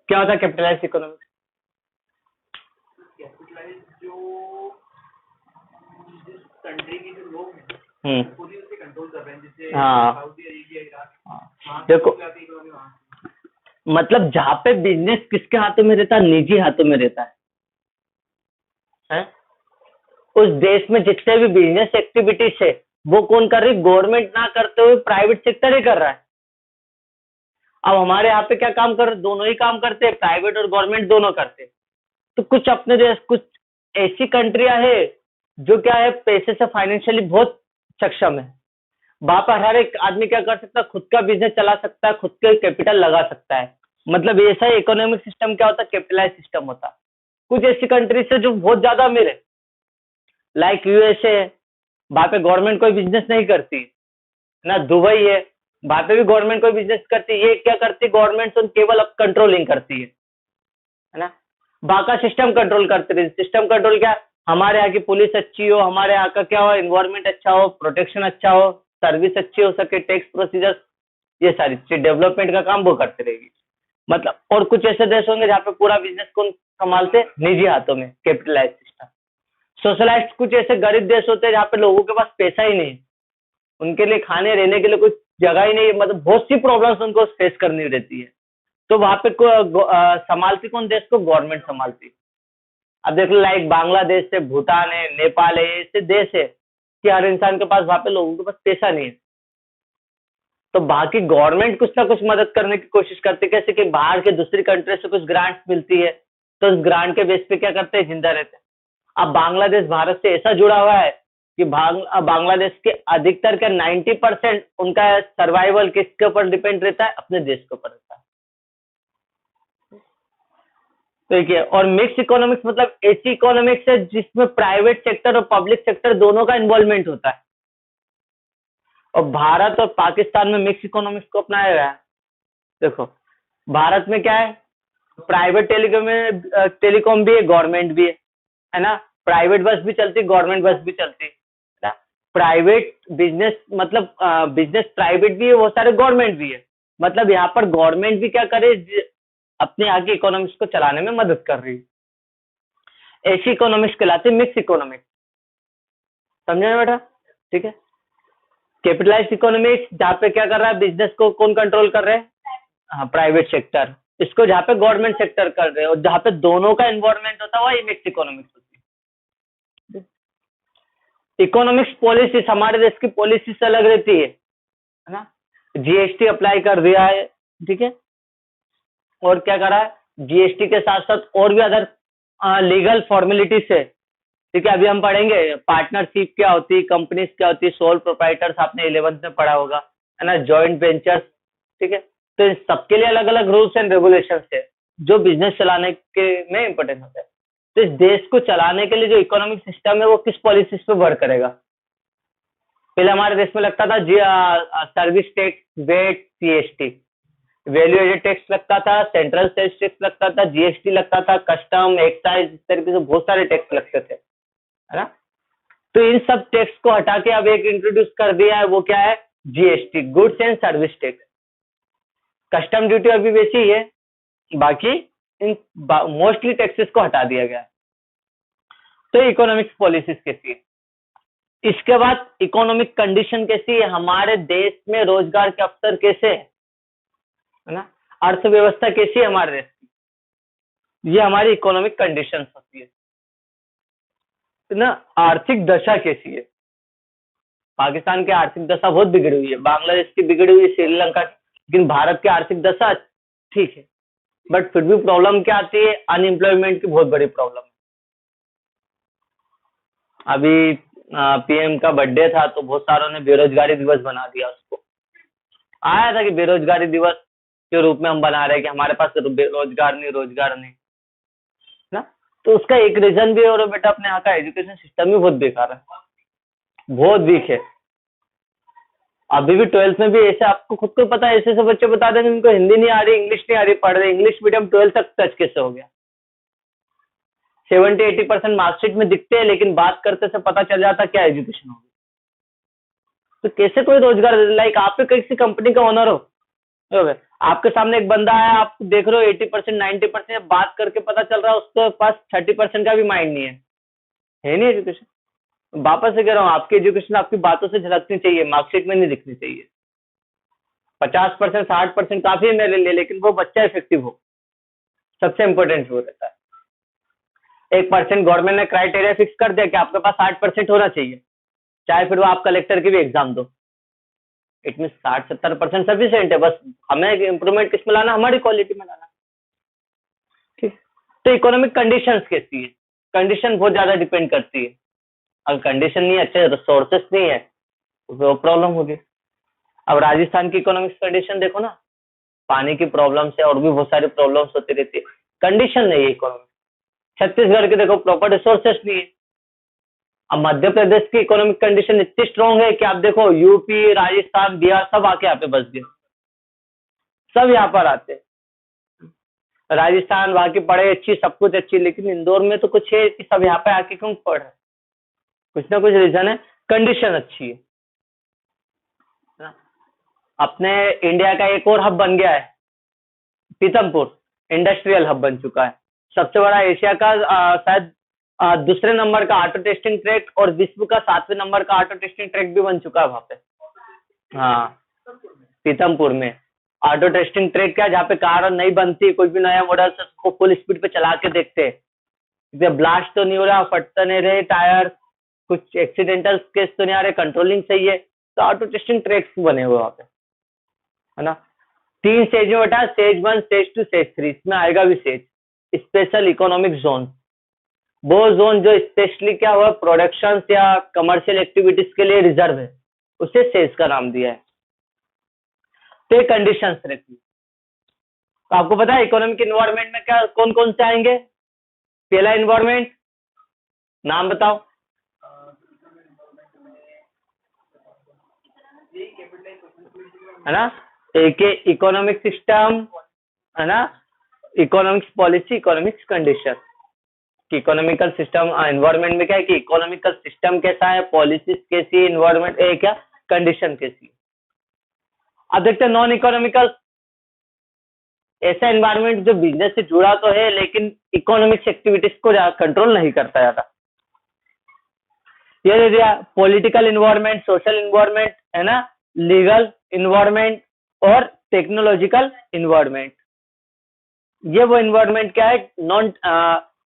क्या होता है कैपिटलाइज इकोनॉमिक, कंट्री के जो लोग हैं खुद ही उससे कंट्रोल कर रहे हैं, जैसे हाँ सऊदी अरेबिया, इराक, देखो, मतलब जहाँ पे बिजनेस किसके हाथों में रहता है, निजी हाथों में रहता है? उस देश में जितने भी बिजनेस एक्टिविटीज है वो कौन कर रही, गवर्नमेंट ना करते हुए प्राइवेट सेक्टर ही कर रहा है। अब हमारे यहाँ पे क्या काम कर रहे, दोनों ही काम करते हैं, प्राइवेट और गवर्नमेंट दोनों करते हैं। तो कुछ अपने देश, कुछ ऐसी कंट्रियां है जो क्या है, पैसे से फाइनेंशियली बहुत सक्षम है। वहां पर हर एक आदमी क्या कर सकता है, खुद का बिजनेस चला सकता है, खुद के कैपिटल लगा सकता है। मतलब ऐसा ही इकोनॉमिक सिस्टम क्या होता है, कैपिटलाइज सिस्टम होता है। कुछ ऐसी कंट्रीज है जो बहुत ज्यादा अमीर है, लाइक यूएसए, वहां पे गवर्नमेंट कोई बिजनेस नहीं करती ना। दुबई है, वहां पे भी गवर्नमेंट कोई बिजनेस करती है, ये क्या करती है, गवर्नमेंट केवल अब कंट्रोलिंग करती है ना। वहां का सिस्टम कंट्रोल करती है। सिस्टम कंट्रोल क्या, हमारे यहाँ की पुलिस अच्छी हो, हमारे यहाँ का क्या हो, इन्वायरमेंट अच्छा हो, प्रोटेक्शन अच्छा हो, सर्विस अच्छी हो सके, टैक्स प्रोसीजर, ये सारी चीज डेवलपमेंट का काम वो करती रहेगी। मतलब और कुछ ऐसे देश होंगे जहाँ पे पूरा बिजनेस कौन संभालते, निजी हाथों में, कैपिटलाइज सिस्टम। सोशलाइज्ड कुछ ऐसे गरीब देश होते हैं जहाँ पे लोगों के पास पैसा ही नहीं, उनके लिए खाने रहने के लिए कुछ जगह ही नहीं है, मतलब बहुत सी प्रॉब्लम्स उनको फेस करनी रहती है। तो वहां पे संभालती कौन देश को, गवर्नमेंट संभालती। अब देख लो, लाइक बांग्लादेश है, भूटान है, नेपाल है, ऐसे देश है कि हर इंसान के पास, वहां पे लोगों के पास पैसा नहीं है। तो वहां की गवर्नमेंट कुछ ना कुछ मदद करने की कोशिश करती है, कैसे कि बाहर के दूसरी कंट्री से कुछ ग्रांट्स मिलती है, तो उस ग्रांट के बेस पे क्या करते हैं, जिंदा रहते हैं। अब बांग्लादेश भारत से ऐसा जुड़ा हुआ है कि बांग्लादेश के अधिकतर का 90% उनका सर्वाइवल किसके ऊपर डिपेंड रहता है, अपने देश के ऊपर रहता है। ठीक है। और मिक्स इकोनॉमिक्स मतलब ऐसी इकोनॉमिक्स है जिसमें प्राइवेट सेक्टर और पब्लिक सेक्टर दोनों का इन्वॉल्वमेंट होता है। और भारत और पाकिस्तान में मिक्स इकोनॉमिक्स को अपनाया गया है। देखो, भारत में क्या है, प्राइवेट टेलीकॉम भी है, गवर्नमेंट भी है ना। प्राइवेट बस भी चलती, गवर्नमेंट बस भी चलती है ना। प्राइवेट बिजनेस मतलब बिजनेस प्राइवेट भी है, वो सारे गवर्नमेंट भी है। मतलब यहाँ पर गवर्नमेंट भी क्या करे, अपने यहाँ की इकोनॉमिक्स को चलाने में मदद कर रही है। ऐसी इकोनॉमिक्स कहलाती मिक्स इकोनॉमिक्स। समझे ना बेटा, ठीक है। कैपिटलाइज्ड इकोनॉमिक्स जहाँ पे क्या कर रहा है, बिजनेस को कौन कंट्रोल कर रहे हैं, हाँ, प्राइवेट सेक्टर। इसको जहाँ पे गवर्नमेंट सेक्टर कर रहे हैं, और जहाँ पे दोनों का इन्वॉल्वमेंट होता है वही मिक्स इकोनॉमिक्स होती है। इकोनॉमिक्स पॉलिसी, हमारे देश की पॉलिसी से अलग रहती है ना। जीएसटी अप्लाई कर दिया है, ठीक है। और क्या करा है, जीएसटी के साथ साथ और भी अदर लीगल फॉर्मेलिटीज है, ठीक है। अभी हम पढ़ेंगे पार्टनरशिप क्या होती है, कंपनीज क्या होती है, सोल प्रोप्राइटर्स आपने 11th में पढ़ा होगा, है ना, जॉइंट वेंचर्स, ठीक है। तो इन सबके लिए अलग अलग रूल्स एंड रेगुलेशंस है जो बिजनेस चलाने के में इम्पोर्टेंट होता है। तो इस देश को चलाने के लिए जो इकोनॉमिक सिस्टम है वो किस पॉलिसीज पे वर्क करेगा? पहले हमारे देश में लगता था service tax, VAT, CST, value added tax लगता था, सेंट्रल सेल्स टैक्स लगता था, जीएसटी लगता था, कस्टम, एक्साइज, इस तरीके से बहुत सारे टैक्स लगते थे, है ना। तो इन सब टैक्स को हटा के अब एक इंट्रोड्यूस कर दिया है, वो क्या है? GST, goods and service tax. Custom duty अभी वैसी है, बाकी इन मोस्टली टैक्सेस को हटा दिया गया है। तो इकोनॉमिक्स पॉलिसीज कैसी है? इसके बाद इकोनॉमिक कंडीशन कैसी है, हमारे देश में रोजगार के अवसर कैसे है ना, अर्थव्यवस्था कैसी है हमारे देश की, ये हमारी इकोनॉमिक कंडीशन होती है ना। आर्थिक दशा कैसी है? पाकिस्तान की आर्थिक दशा बहुत बिगड़ी हुई है, बांग्लादेश की बिगड़ी हुई है, श्रीलंका की, लेकिन भारत की आर्थिक दशा ठीक है। बट फिर भी प्रॉब्लम क्या आती है? अनएम्प्लॉयमेंट की बहुत बड़ी प्रॉब्लम है। अभी पीएम का बर्थडे था तो बहुत सारों ने बेरोजगारी दिवस बना दिया, उसको आया था कि बेरोजगारी दिवस के रूप में हम बना रहे हैं कि हमारे पास रोजगार नहीं ना। तो उसका एक रीजन भी है, और बेटा अपने यहाँ का एजुकेशन सिस्टम भी बहुत बेकार है, बहुत वीक है। अभी भी 12th में भी ऐसे आपको खुद को पता है, ऐसे ऐसे बच्चे बता देंगे उनको हिंदी नहीं आ रही, इंग्लिश नहीं आ रही, पढ़ रहे इंग्लिश मीडियम 12th तक टच कैसे हो गया? 70-80% मार्कशीट में दिखते हैं, लेकिन बात करते से पता चल जाता क्या एजुकेशन होगी। तो कैसे कोई रोजगार, लाइक आप किसी कंपनी का ओनर हो, आपके सामने एक बंदा है, आप देख रहे हो 80% 90%, बात करके पता चल रहा है उसके पास 30% का भी माइंड नहीं है नहीं एजुकेशन। वापस से कह रहा हूँ, आपकी एजुकेशन आपकी बातों से झलकनी चाहिए, मार्कशीट में नहीं दिखनी चाहिए। 50% 60% काफी है मेरे लिए, लेकिन वो बच्चा इफेक्टिव हो, सबसे इंपॉर्टेंट वो रहता है। 1% गवर्नमेंट ने क्राइटेरिया फिक्स कर दिया कि आपके पास 60% होना चाहिए, चाहे फिर वो आप कलेक्टर की भी एग्जाम दो। इट मीन 60-70% सफिशिएंट है, बस हमें इंप्रूवमेंट किस में लाना, हमारी क्वालिटी में लाना। ठीक। तो इकोनॉमिक कंडीशंस कैसी है? कंडीशन बहुत ज्यादा डिपेंड करती है। अगर कंडीशन नहीं है, अच्छे रिसोर्सेस नहीं है, तो प्रॉब्लम होगी। अब राजस्थान की इकोनॉमिक कंडीशन देखो ना, पानी की प्रॉब्लम से और भी बहुत सारी प्रॉब्लम्स होती रहती है, कंडीशन नहीं है इकोनॉमिक। छत्तीसगढ़ के देखो, प्रॉपर रिसोर्सेस नहीं है। अब मध्य प्रदेश की इकोनॉमिक कंडीशन इतनी स्ट्रांग है कि आप देखो यूपी, राजस्थान, बिहार सब आके यहाँ पे बस गए, सब यहाँ पर आते हैं। राजस्थान वहां की पढ़ाई अच्छी, सब कुछ अच्छी, लेकिन इंदौर में तो कुछ है कि सब यहाँ पे आके क्यों पढ़ रहे? कुछ ना कुछ रीजन है, कंडीशन अच्छी है ना? अपने इंडिया का एक और हब बन गया है पीथमपुर, इंडस्ट्रियल हब बन चुका है, सबसे बड़ा एशिया का शायद दूसरे नंबर का ऑटो टेस्टिंग ट्रैक, और विश्व का 7वें नंबर का ऑटो टेस्टिंग ट्रैक भी बन चुका है वहां पे। हाँ, पीथमपुर में ऑटो टेस्टिंग ट्रैक क्या, जहाँ पे कार नहीं बनती, कोई भी नया मॉडल से उसको फुल स्पीड पे चला के देखते हैं, ब्लास्ट तो नहीं हो रहा, फटते नहीं रहे टायर, कुछ एक्सीडेंटल केस तो नहीं आ रहे, कंट्रोलिंग सही है। तो ऑटो टेस्टिंग ट्रैक्स बने हुए वहां पे, है ना। 3 स्टेज में बेटा, स्टेज 1, स्टेज 2, स्टेज 3, इसमें आएगा भी स्टेज स्पेशल इकोनॉमिक जोन। वो जोन जो स्पेशली क्या हुआ, प्रोडक्शन या कमर्शियल एक्टिविटीज के लिए रिजर्व है, उसे स्टेज का नाम दिया है। तो कंडीशंस रहती है। तो आपको पता है इकोनॉमिक इन्वायरमेंट में क्या कौन कौन से आएंगे? पहला इन्वायरमेंट, नाम बताओ। है ना, एक इकोनॉमिक सिस्टम, है ना, economics policy, economics condition. Economical system environment में क्या है कि इकोनॉमिकल सिस्टम कैसा है, पॉलिसीज कैसी है, एनवायरनमेंट क्या कंडीशन कैसी है। अब देखते हैं नॉन इकोनॉमिकल, ऐसा एनवायरनमेंट जो बिजनेस से जुड़ा तो है लेकिन इकोनॉमिक्स एक्टिविटीज को कंट्रोल नहीं करता ज्यादा। ये दे दिया पॉलिटिकल इन्वायरमेंट, सोशल इन्वायरमेंट, है ना, लीगल इन्वायरमेंट और टेक्नोलॉजिकल इन्वायरमेंट। ये वो इन्वायरमेंट क्या है,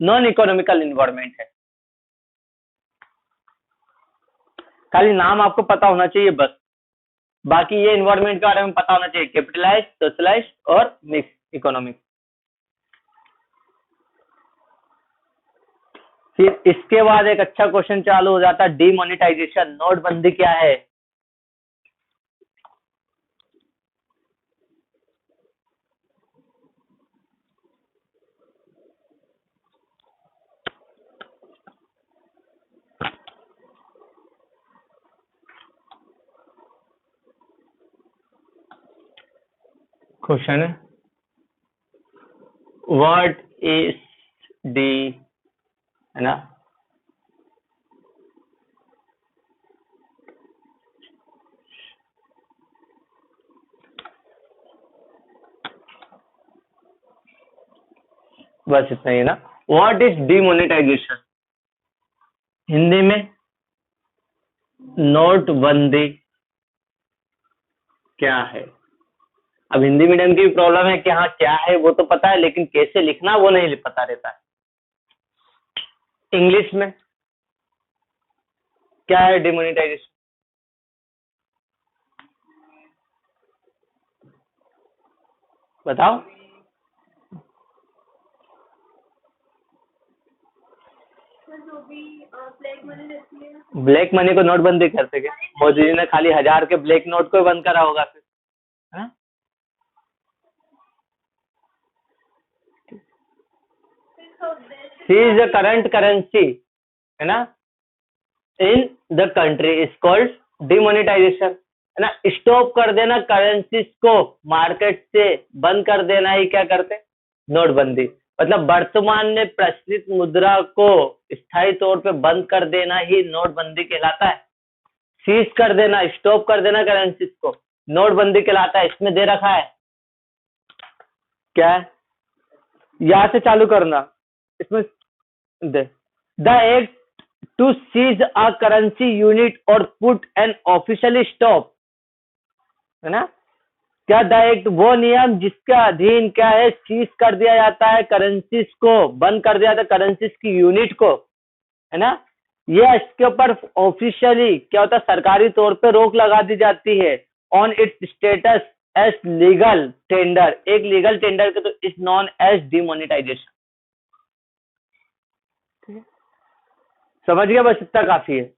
नॉन इकोनॉमिकल इन्वायरमेंट है। खाली नाम आपको पता होना चाहिए बस, बाकी ये इन्वायरमेंट के बारे में पता होना चाहिए, कैपिटलाइज्ड, सोशलाइज्ड और मिक्स इकोनॉमिक। फिर इसके बाद एक अच्छा क्वेश्चन चालू हो जाता है, डीमोनेटाइजेशन, नोटबंदी क्या है। क्वेश्चन है व्हाट इज डी, है ना, बस इतना ही ना। व्हाट इज डीमोनेटाइजेशन, हिंदी में नोटबंदी क्या है। अब हिंदी मीडियम की भी प्रॉब्लम है कि हाँ क्या है वो तो पता है, लेकिन कैसे लिखना वो नहीं पता रहता है। इंग्लिश में क्या है डिमोनेटाइजेशन, बताओ। जो भी ब्लैक मनी रहती है, ब्लैक मनी को नोटबंदी करते क्या? मोदी जी ने खाली 1000 के ब्लैक नोट को ही बंद करा होगा फिर, हाँ? सी इज द करंट करेंसी, है ना, in the country is called demonetisation, है ना। स्टॉप कर देना करेंसीज को, मार्केट से बंद कर देना ही क्या करते, नोटबंदी। मतलब वर्तमान में प्रचलित मुद्रा को स्थायी तौर पे बंद कर देना ही नोटबंदी कहलाता है। सीज कर देना, स्टॉप कर देना करेंसीज को, नोटबंदी कहलाता है। इसमें दे रखा है क्या है, यहां से चालू करना, इसमें they the act to cease a currency unit और पुट एन ऑफिशियली स्टॉप, है ना। क्या द एक्ट वो नियम जिसके अधीन क्या है, सीज कर दिया जाता है करेंसीज को, बंद कर दिया जाता है करेंसीज की यूनिट को, है ना। ये इसके ऊपर ऑफिशियली क्या होता है, सरकारी तौर पे रोक लगा दी जाती है on its status as legal tender, एक लीगल टेंडर के तो इज नॉन एज डिमोनेटाइजेशन। समझ गया, बस इतना काफी है।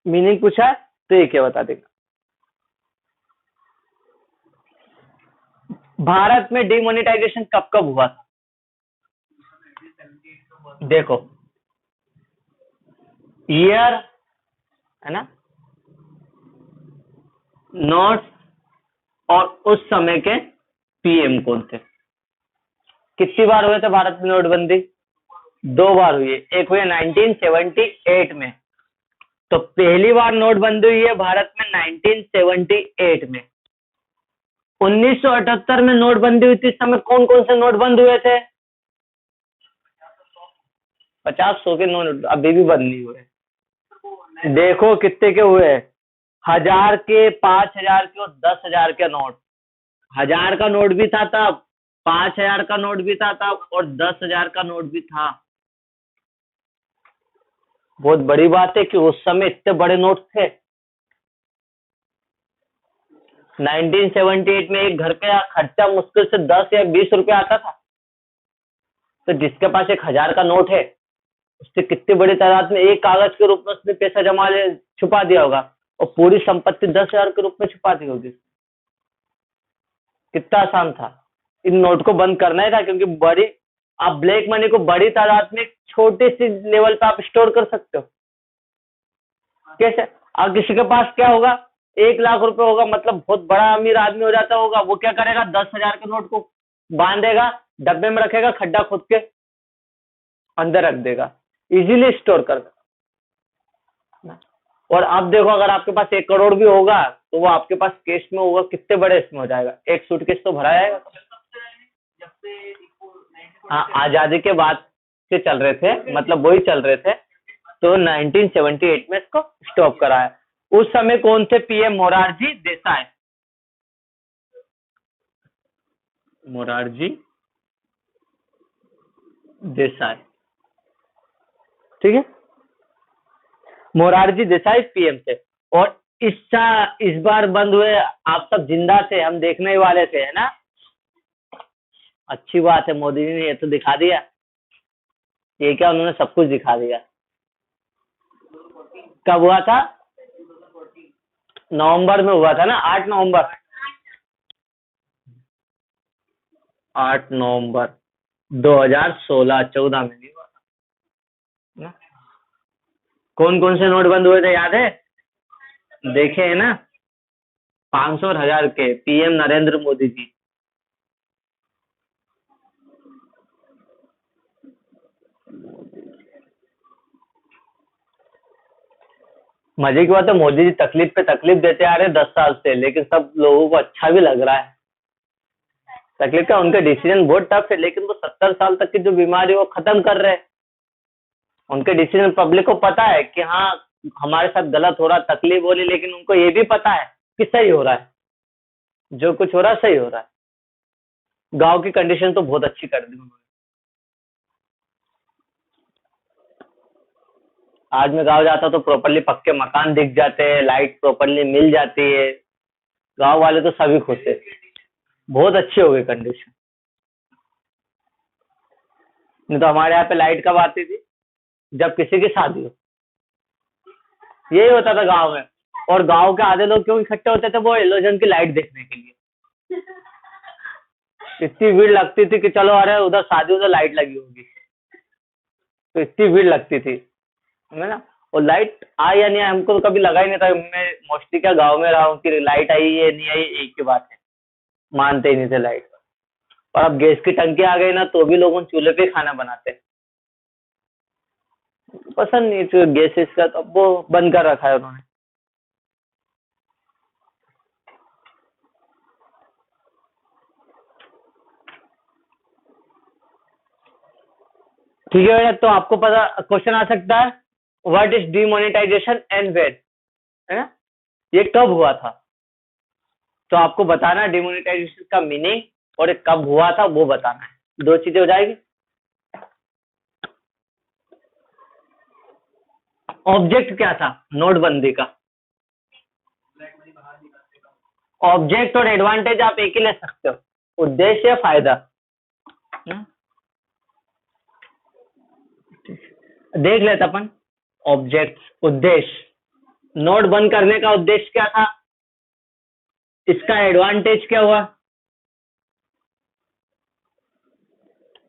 मीनिंग पूछा है तो ये क्या बता देगा। भारत में डिमोनेटाइजेशन कब कब हुआ था, देखो ईयर, है ना, नोट्स और उस समय के पीएम कौन थे। कितनी बार हुए थे भारत में नोटबंदी, 2 बार हुई है। एक हुई 1978 में, तो पहली बार नोटबंदी हुई है भारत में 1978 में। 1978 में नोटबंदी हुई थी, इस समय कौन कौन से नोट बंद हुए थे, 50-100 के नोट अभी भी बंद नहीं हुए। देखो कितने के हुए, 1000 के, 5000 के और 10,000 के नोट। 1000 का नोट भी था तब, 5000 का नोट भी था तब, और 10,000 का नोट भी था। बहुत बड़ी बात है कि उस समय इतने बड़े नोट थे। 1978 में एक घर का खर्चा मुश्किल से 10 या 20 रुपए आता था, तो जिसके पास 1000 का नोट है उससे कितनी बड़ी तादाद में एक कागज के रूप में उसने पैसा जमा ले छुपा दिया होगा, और पूरी संपत्ति 10,000 के रूप में छुपा दी होगी। कितना आसान था, इन नोट को बंद करना ही था, क्योंकि बड़ी, आप ब्लैक मनी को बड़ी तादाद में छोटे सी लेवल पे आप स्टोर कर सकते हो। कैसे, अब किसी के पास क्या होगा, 1,00,000 रुपए होगा, मतलब बहुत बड़ा अमीर आदमी हो जाता होगा, वो क्या करेगा, 10,000 के नोट को बांधेगा, डब्बे में रखेगा, खड्डा खोद के अंदर रख देगा, इजीली स्टोर कर। और अब देखो अगर आपके पास 1 करोड़ भी होगा तो वो आपके पास कैश में होगा, कितने बड़े इसमें हो जाएगा, एक सूटकेस तो भरा जाएगा। जब से हाँ, आजादी के बाद से चल रहे थे, मतलब वही चल रहे थे, तो 1978 में इसको स्टॉप कराया। उस समय कौन थे पीएम, मोरारजी देसाई। मोरारजी देसाई, ठीक है, मोरारजी देसाई पीएम थे। और इस बार बंद हुए, आप सब जिंदा थे, हम देखने ही वाले थे, है ना। अच्छी बात है, मोदी जी ने ये तो दिखा दिया, ये क्या, उन्होंने सब कुछ दिखा दिया। कब हुआ था, नवंबर में हुआ था ना, 8 नवंबर, 8 नवंबर 2016-14 में नहीं हुआ था ना। कौन कौन से नोट बंद हुए थे याद है, देखे है ना, 500 और 1000 के, पीएम नरेंद्र मोदी जी। मजे की बात है, मोदी जी तकलीफ पे तकलीफ देते आ रहे हैं 10 साल से, लेकिन सब लोगों को अच्छा भी लग रहा है। तकलीफ का उनका डिसीजन बहुत टफ है, लेकिन वो 70 साल तक की जो बीमारी है वो खत्म कर रहे हैं। उनके डिसीजन पब्लिक को पता है कि हाँ हमारे साथ गलत हो रहा, तकलीफ हो रही, लेकिन उनको ये भी पता है कि सही हो रहा है, जो कुछ हो रहा है सही हो रहा है। गांव की कंडीशन तो बहुत अच्छी कर दी उन्होंने। आज मैं गांव जाता तो प्रॉपरली पक्के मकान दिख जाते हैं, लाइट प्रॉपरली मिल जाती है। गांव वाले तो सभी खुश है, बहुत अच्छी हो गई कंडीशन। नहीं तो हमारे यहाँ पे लाइट कब आती थी? जब किसी की शादी हो, यही होता था गांव में। और गांव के आधे लोग क्यों इकट्ठे होते थे? वो एलोजन की लाइट देखने के लिए। इतनी भीड़ लगती थी कि चलो अरे उधर शादी, उधर लाइट लगी होगी, तो इतनी भीड़ लगती थी, है ना। और लाइट आई या नहीं आई हमको तो कभी लगा ही नहीं था। मैं मोस्टली क्या गांव में रहा हूँ कि लाइट आई है नहीं आई एक ही बात है, मानते ही नहीं थे लाइट। और अब गैस की टंकी आ गई ना, तो भी लोग चूल्हे पे खाना बनाते हैं। पसंद नहीं तो गैस इसका, तो अब वो बंद कर रखा है उन्होंने। ठीक है भैया, तो आपको पता क्वेश्चन आ सकता है, what is demonetisation and where, है ना, ये कब हुआ था? तो आपको बताना है डिमोनेटाइजेशन का मीनिंग और ये कब हुआ था वो बताना है। 2 चीजें हो जाएगी। ऑब्जेक्ट क्या था नोटबंदी का? ब्लैक मनी बाहर निकालने का। ऑब्जेक्ट और एडवांटेज आप एक ही ले सकते हो, उद्देश्य या फायदा। हम्म? देख लेते अपन। ऑब्जेक्ट, उद्देश्य। नोट बंद करने का उद्देश्य क्या था, इसका एडवांटेज क्या हुआ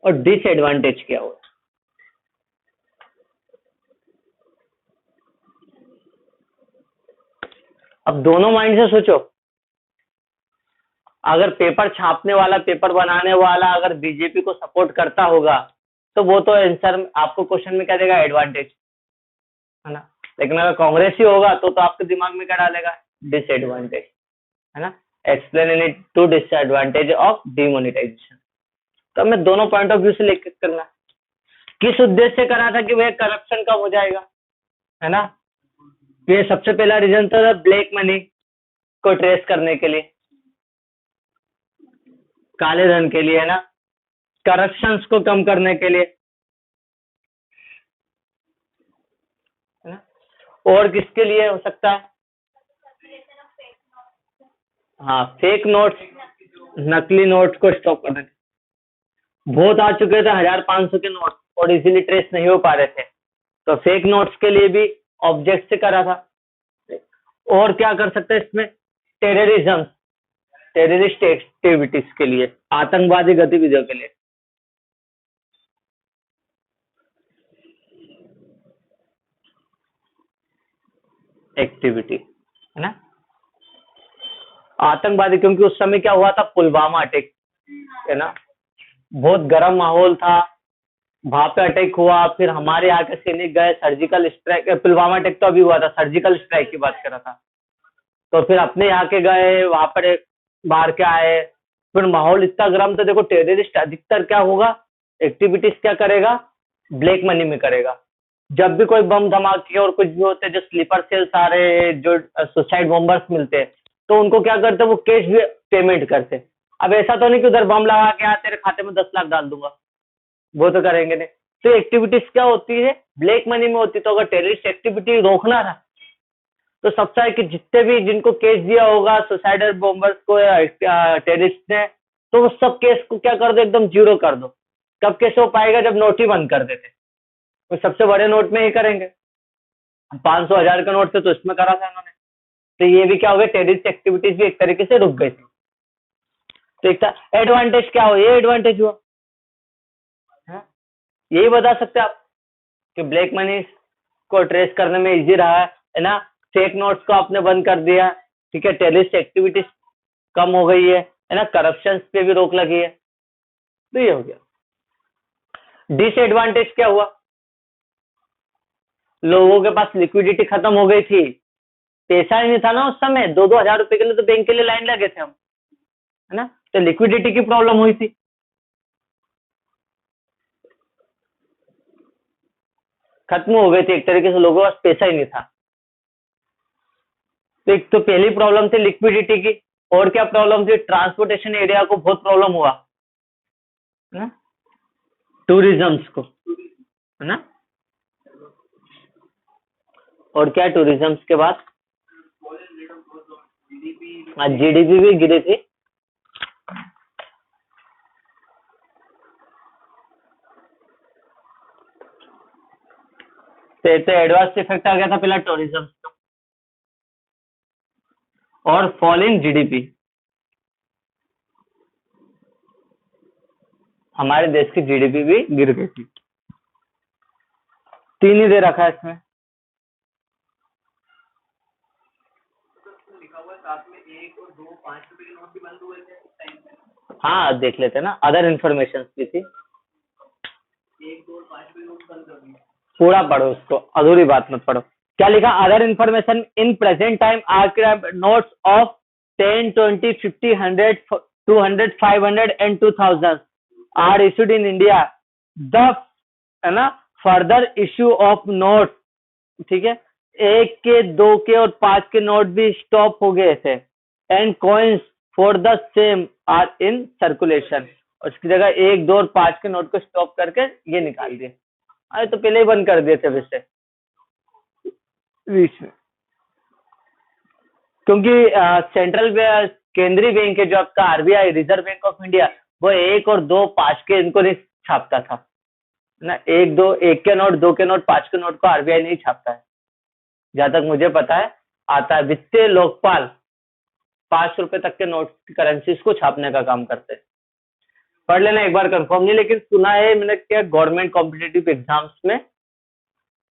और डिसएडवांटेज क्या हुआ। अब दोनों माइंड से सोचो। अगर पेपर छापने वाला, पेपर बनाने वाला अगर बीजेपी को सपोर्ट करता होगा तो वो तो आंसर आपको क्वेश्चन में क्या देगा, एडवांटेज, है ना। लेकिन अगर कांग्रेस ही होगा तो आपके दिमाग में क्या डालेगा, डिसएडवांटेज, है ना। Explain any two disadvantage of demonetisation. तो हमें दोनों पॉइंट ऑफ व्यू से लेकर करना। किस उद्देश्य से करा था कि वह करप्शन कम हो जाएगा, है ना। ये सबसे पहला रीजन था ब्लैक मनी को ट्रेस करने के लिए, काले धन के लिए, है ना, करप्शन को कम करने के लिए, है ना। और किसके लिए हो सकता है? हाँ, फेक नोट्स, नकली नोट्स को स्टॉप करने। बहुत आ चुके थे 1000-500 के नोट और इजीली ट्रेस नहीं हो पा रहे थे, तो फेक नोट्स के लिए भी ऑब्जेक्ट से करा था। और क्या कर सकते हैं इसमें, टेररिज्म, टेररिस्ट एक्टिविटीज के लिए, आतंकवादी गतिविधियों के लिए। एक्टिविटी, है ना, आतंकवादी, क्योंकि उस समय क्या हुआ था, पुलवामा अटैक, है ना, बहुत गर्म माहौल था, वहां पे अटैक हुआ, फिर हमारे यहाँ के सैनिक गए, सर्जिकल स्ट्राइक, पुलवामा अटैक तो अभी हुआ था, सर्जिकल स्ट्राइक की बात कर रहा था। तो फिर अपने यहाँ के गए, वहां पर बाहर के आए, फिर माहौल इतना गर्म। तो देखो टेररिस्ट अधिकतर क्या होगा, एक्टिविटीज क्या करेगा, ब्लैक मनी में करेगा। जब भी कोई बम धमाके और कुछ भी होते हैं, जो स्लीपर सेल्स आ रहे हैं, जो सुसाइड बॉम्बर्स मिलते हैं, तो उनको क्या करते हैं, वो कैश भी पेमेंट करते हैं। अब ऐसा तो नहीं कि उधर बम लगा के तेरे खाते में 10 लाख डाल दूंगा, वो तो करेंगे नहीं। तो एक्टिविटीज क्या होती है, ब्लैक मनी में होती है। तो अगर टेररिस्ट एक्टिविटी रोकना था तो सबसे है कि जितने भी जिनको केस दिया होगा सुसाइडल बॉम्बर्स को या टेररिस्ट ने, तो वो सब केस को क्या कर दो, एकदम जीरो कर दो। कब केस हो पाएगा, जब नोट ही बंद कर देते, तो सबसे बड़े नोट में ही करेंगे। 500-1000 का नोट थे तो इसमें करा था इन्होंने। तो ये भी क्या हो गया, टेररिस्ट एक्टिविटीज भी एक तरीके से रुक गई थी। तो एक था एडवांटेज, क्या हो, ये एडवांटेज हुआ, हाँ? यही बता सकते हैं आप कि ब्लैक मनी को ट्रेस करने में इजी रहा है ना। फेक नोट्स को आपने बंद कर दिया, ठीक है, टेररिस्ट एक्टिविटीज कम हो गई है ना, करप्शन पे भी रोक लगी है। तो ये हो गया। डिसएडवांटेज क्या हुआ, लोगों के पास लिक्विडिटी खत्म हो गई थी, पैसा ही नहीं था ना उस समय, 2-2 हजार रुपए के लिए तो बैंक के लिए लाइन लगे थे हम, है ना, तो लिक्विडिटी की प्रॉब्लम हुई थी। खत्म हो गई थी एक तरीके से, लोगों के पास पैसा ही नहीं था। तो एक तो पहली प्रॉब्लम थी लिक्विडिटी की, और क्या प्रॉब्लम थी, ट्रांसपोर्टेशन एरिया को बहुत प्रॉब्लम हुआ, है ना, टूरिज्म्स को, है ना। और क्या टूरिज्म्स के बाद जीडीपी भी गिरी थी। तो एडवर्स इफेक्ट आ गया था पहला टूरिज्म का, और फॉल इन जीडीपी, हमारे देश की जीडीपी भी गिर गई थी। 3 ही दे रखा है इसमें। लिखा हुआ साथ में 1 और 2 5 रुपए के नोट भी बंद हुए थे उस टाइम पे। हाँ देख लेते ना, अदर इन्फॉर्मेशन भी थी। 1 2 और 5 रुपए नोट बंद कर दिए। पूरा पढ़ो उसको, अधूरी बात मत पढ़ो। क्या लिखा, other information in present time archive notes of 10, 20, 50, 100, 200, 500 and 2000 are issued in India. The, है ना, फर्दर इश्यू ऑफ नोट, ठीक है, 1 के 2 के और 5 के नोट भी स्टॉप हो गए थे। And coins for the same are in circulation, उसकी जगह 1, 2 और 5 के नोट को स्टॉप करके ये निकाल दिए। अरे तो पहले ही बंद कर दिए थे वैसे बीच में, क्योंकि सेंट्रल केंद्रीय बैंक है जो आपका RBI, reserve bank of India, वो 1 और 2, 5 के इनको नहीं छापता था ना। 1, 2, 1 के नोट, 2 के नोट, 5 के नोट को आरबीआई नहीं छापता है, जहां तक मुझे पता है। आता है वित्तीय लोकपाल 5 रुपए तक के नोट करेंसीज को छापने का काम करते हैं। पढ़ लेना एक बार, कंफर्म नहीं, लेकिन सुना है मैंने क्या गवर्नमेंट कॉम्पिटिटिव एग्जाम्स में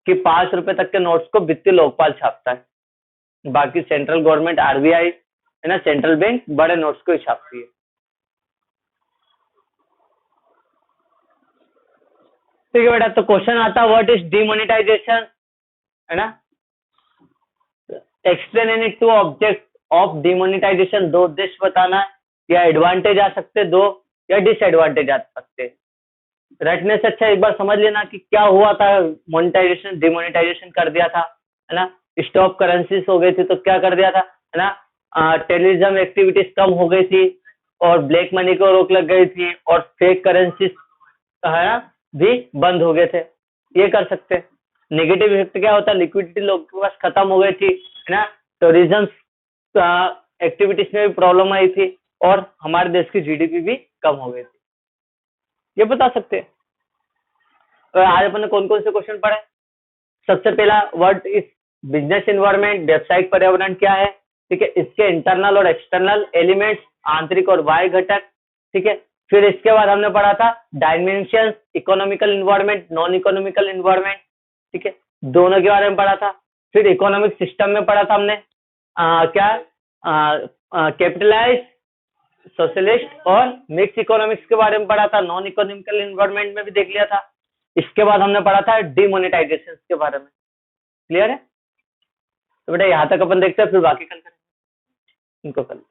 कि 5 रुपए तक के नोट्स को वित्तीय लोकपाल छापता है, बाकी सेंट्रल गवर्नमेंट आरबीआई, है ना, सेंट्रल बैंक बड़े नोट्स को ही छापती है। ठीक है बेटा, तो क्वेश्चन आता है व्हाट इज डिमोनेटाइजेशन, है ना। Explain any 2 object of demonetisation, 2 उद्देश्य बताना, या एडवांटेज आ सकते 2, या डिसएडवांटेज आ सकते। रटने से अच्छा एक बार समझ लेना कि क्या हुआ था, मोनेटाइजेशन डिमोनेटाइजेशन कर दिया था, है ना, स्टॉप करेंसीज हो गई थी तो क्या कर दिया था, है ना, टेररिज्म एक्टिविटीज कम हो गई थी, और ब्लैक मनी को रोक लग गई थी, और फेक करेंसीज, है ना, भी बंद हो गए थे। ये कर सकते। नेगेटिव इफेक्ट क्या होता है, लिक्विडिटी लोगों के पास खत्म हो गई थी, है ना, टूरिज्म एक्टिविटीज में भी प्रॉब्लम आई थी, और हमारे देश की जीडीपी भी कम हो गई थी। ये बता सकते हैं। तो आज अपन ने कौन कौन से क्वेश्चन पढ़े। सबसे पहला, व्हाट इज बिजनेस एनवायरनमेंट, व्यावसायिक पर्यावरण क्या है, ठीक है, इसके इंटरनल और एक्सटर्नल एलिमेंट्स, आंतरिक और बाह्य घटक, ठीक है। फिर इसके बाद हमने पढ़ा था dimensions, economical environment, non economical environment, ठीक है, दोनों के बारे में पढ़ा था। फिर इकोनॉमिक सिस्टम में पढ़ा था हमने क्या, कैपिटलाइज, सोशलिस्ट और मिक्स इकोनॉमिक्स के बारे में पढ़ा था। नॉन इकोनॉमिकल एनवायरनमेंट में भी देख लिया था। इसके बाद हमने पढ़ा था डिमोनेटाइजेशन के बारे में। क्लियर है। तो बेटा यहाँ तक अपन देखते हैं, फिर बाकी कल करेंगे इनको कल।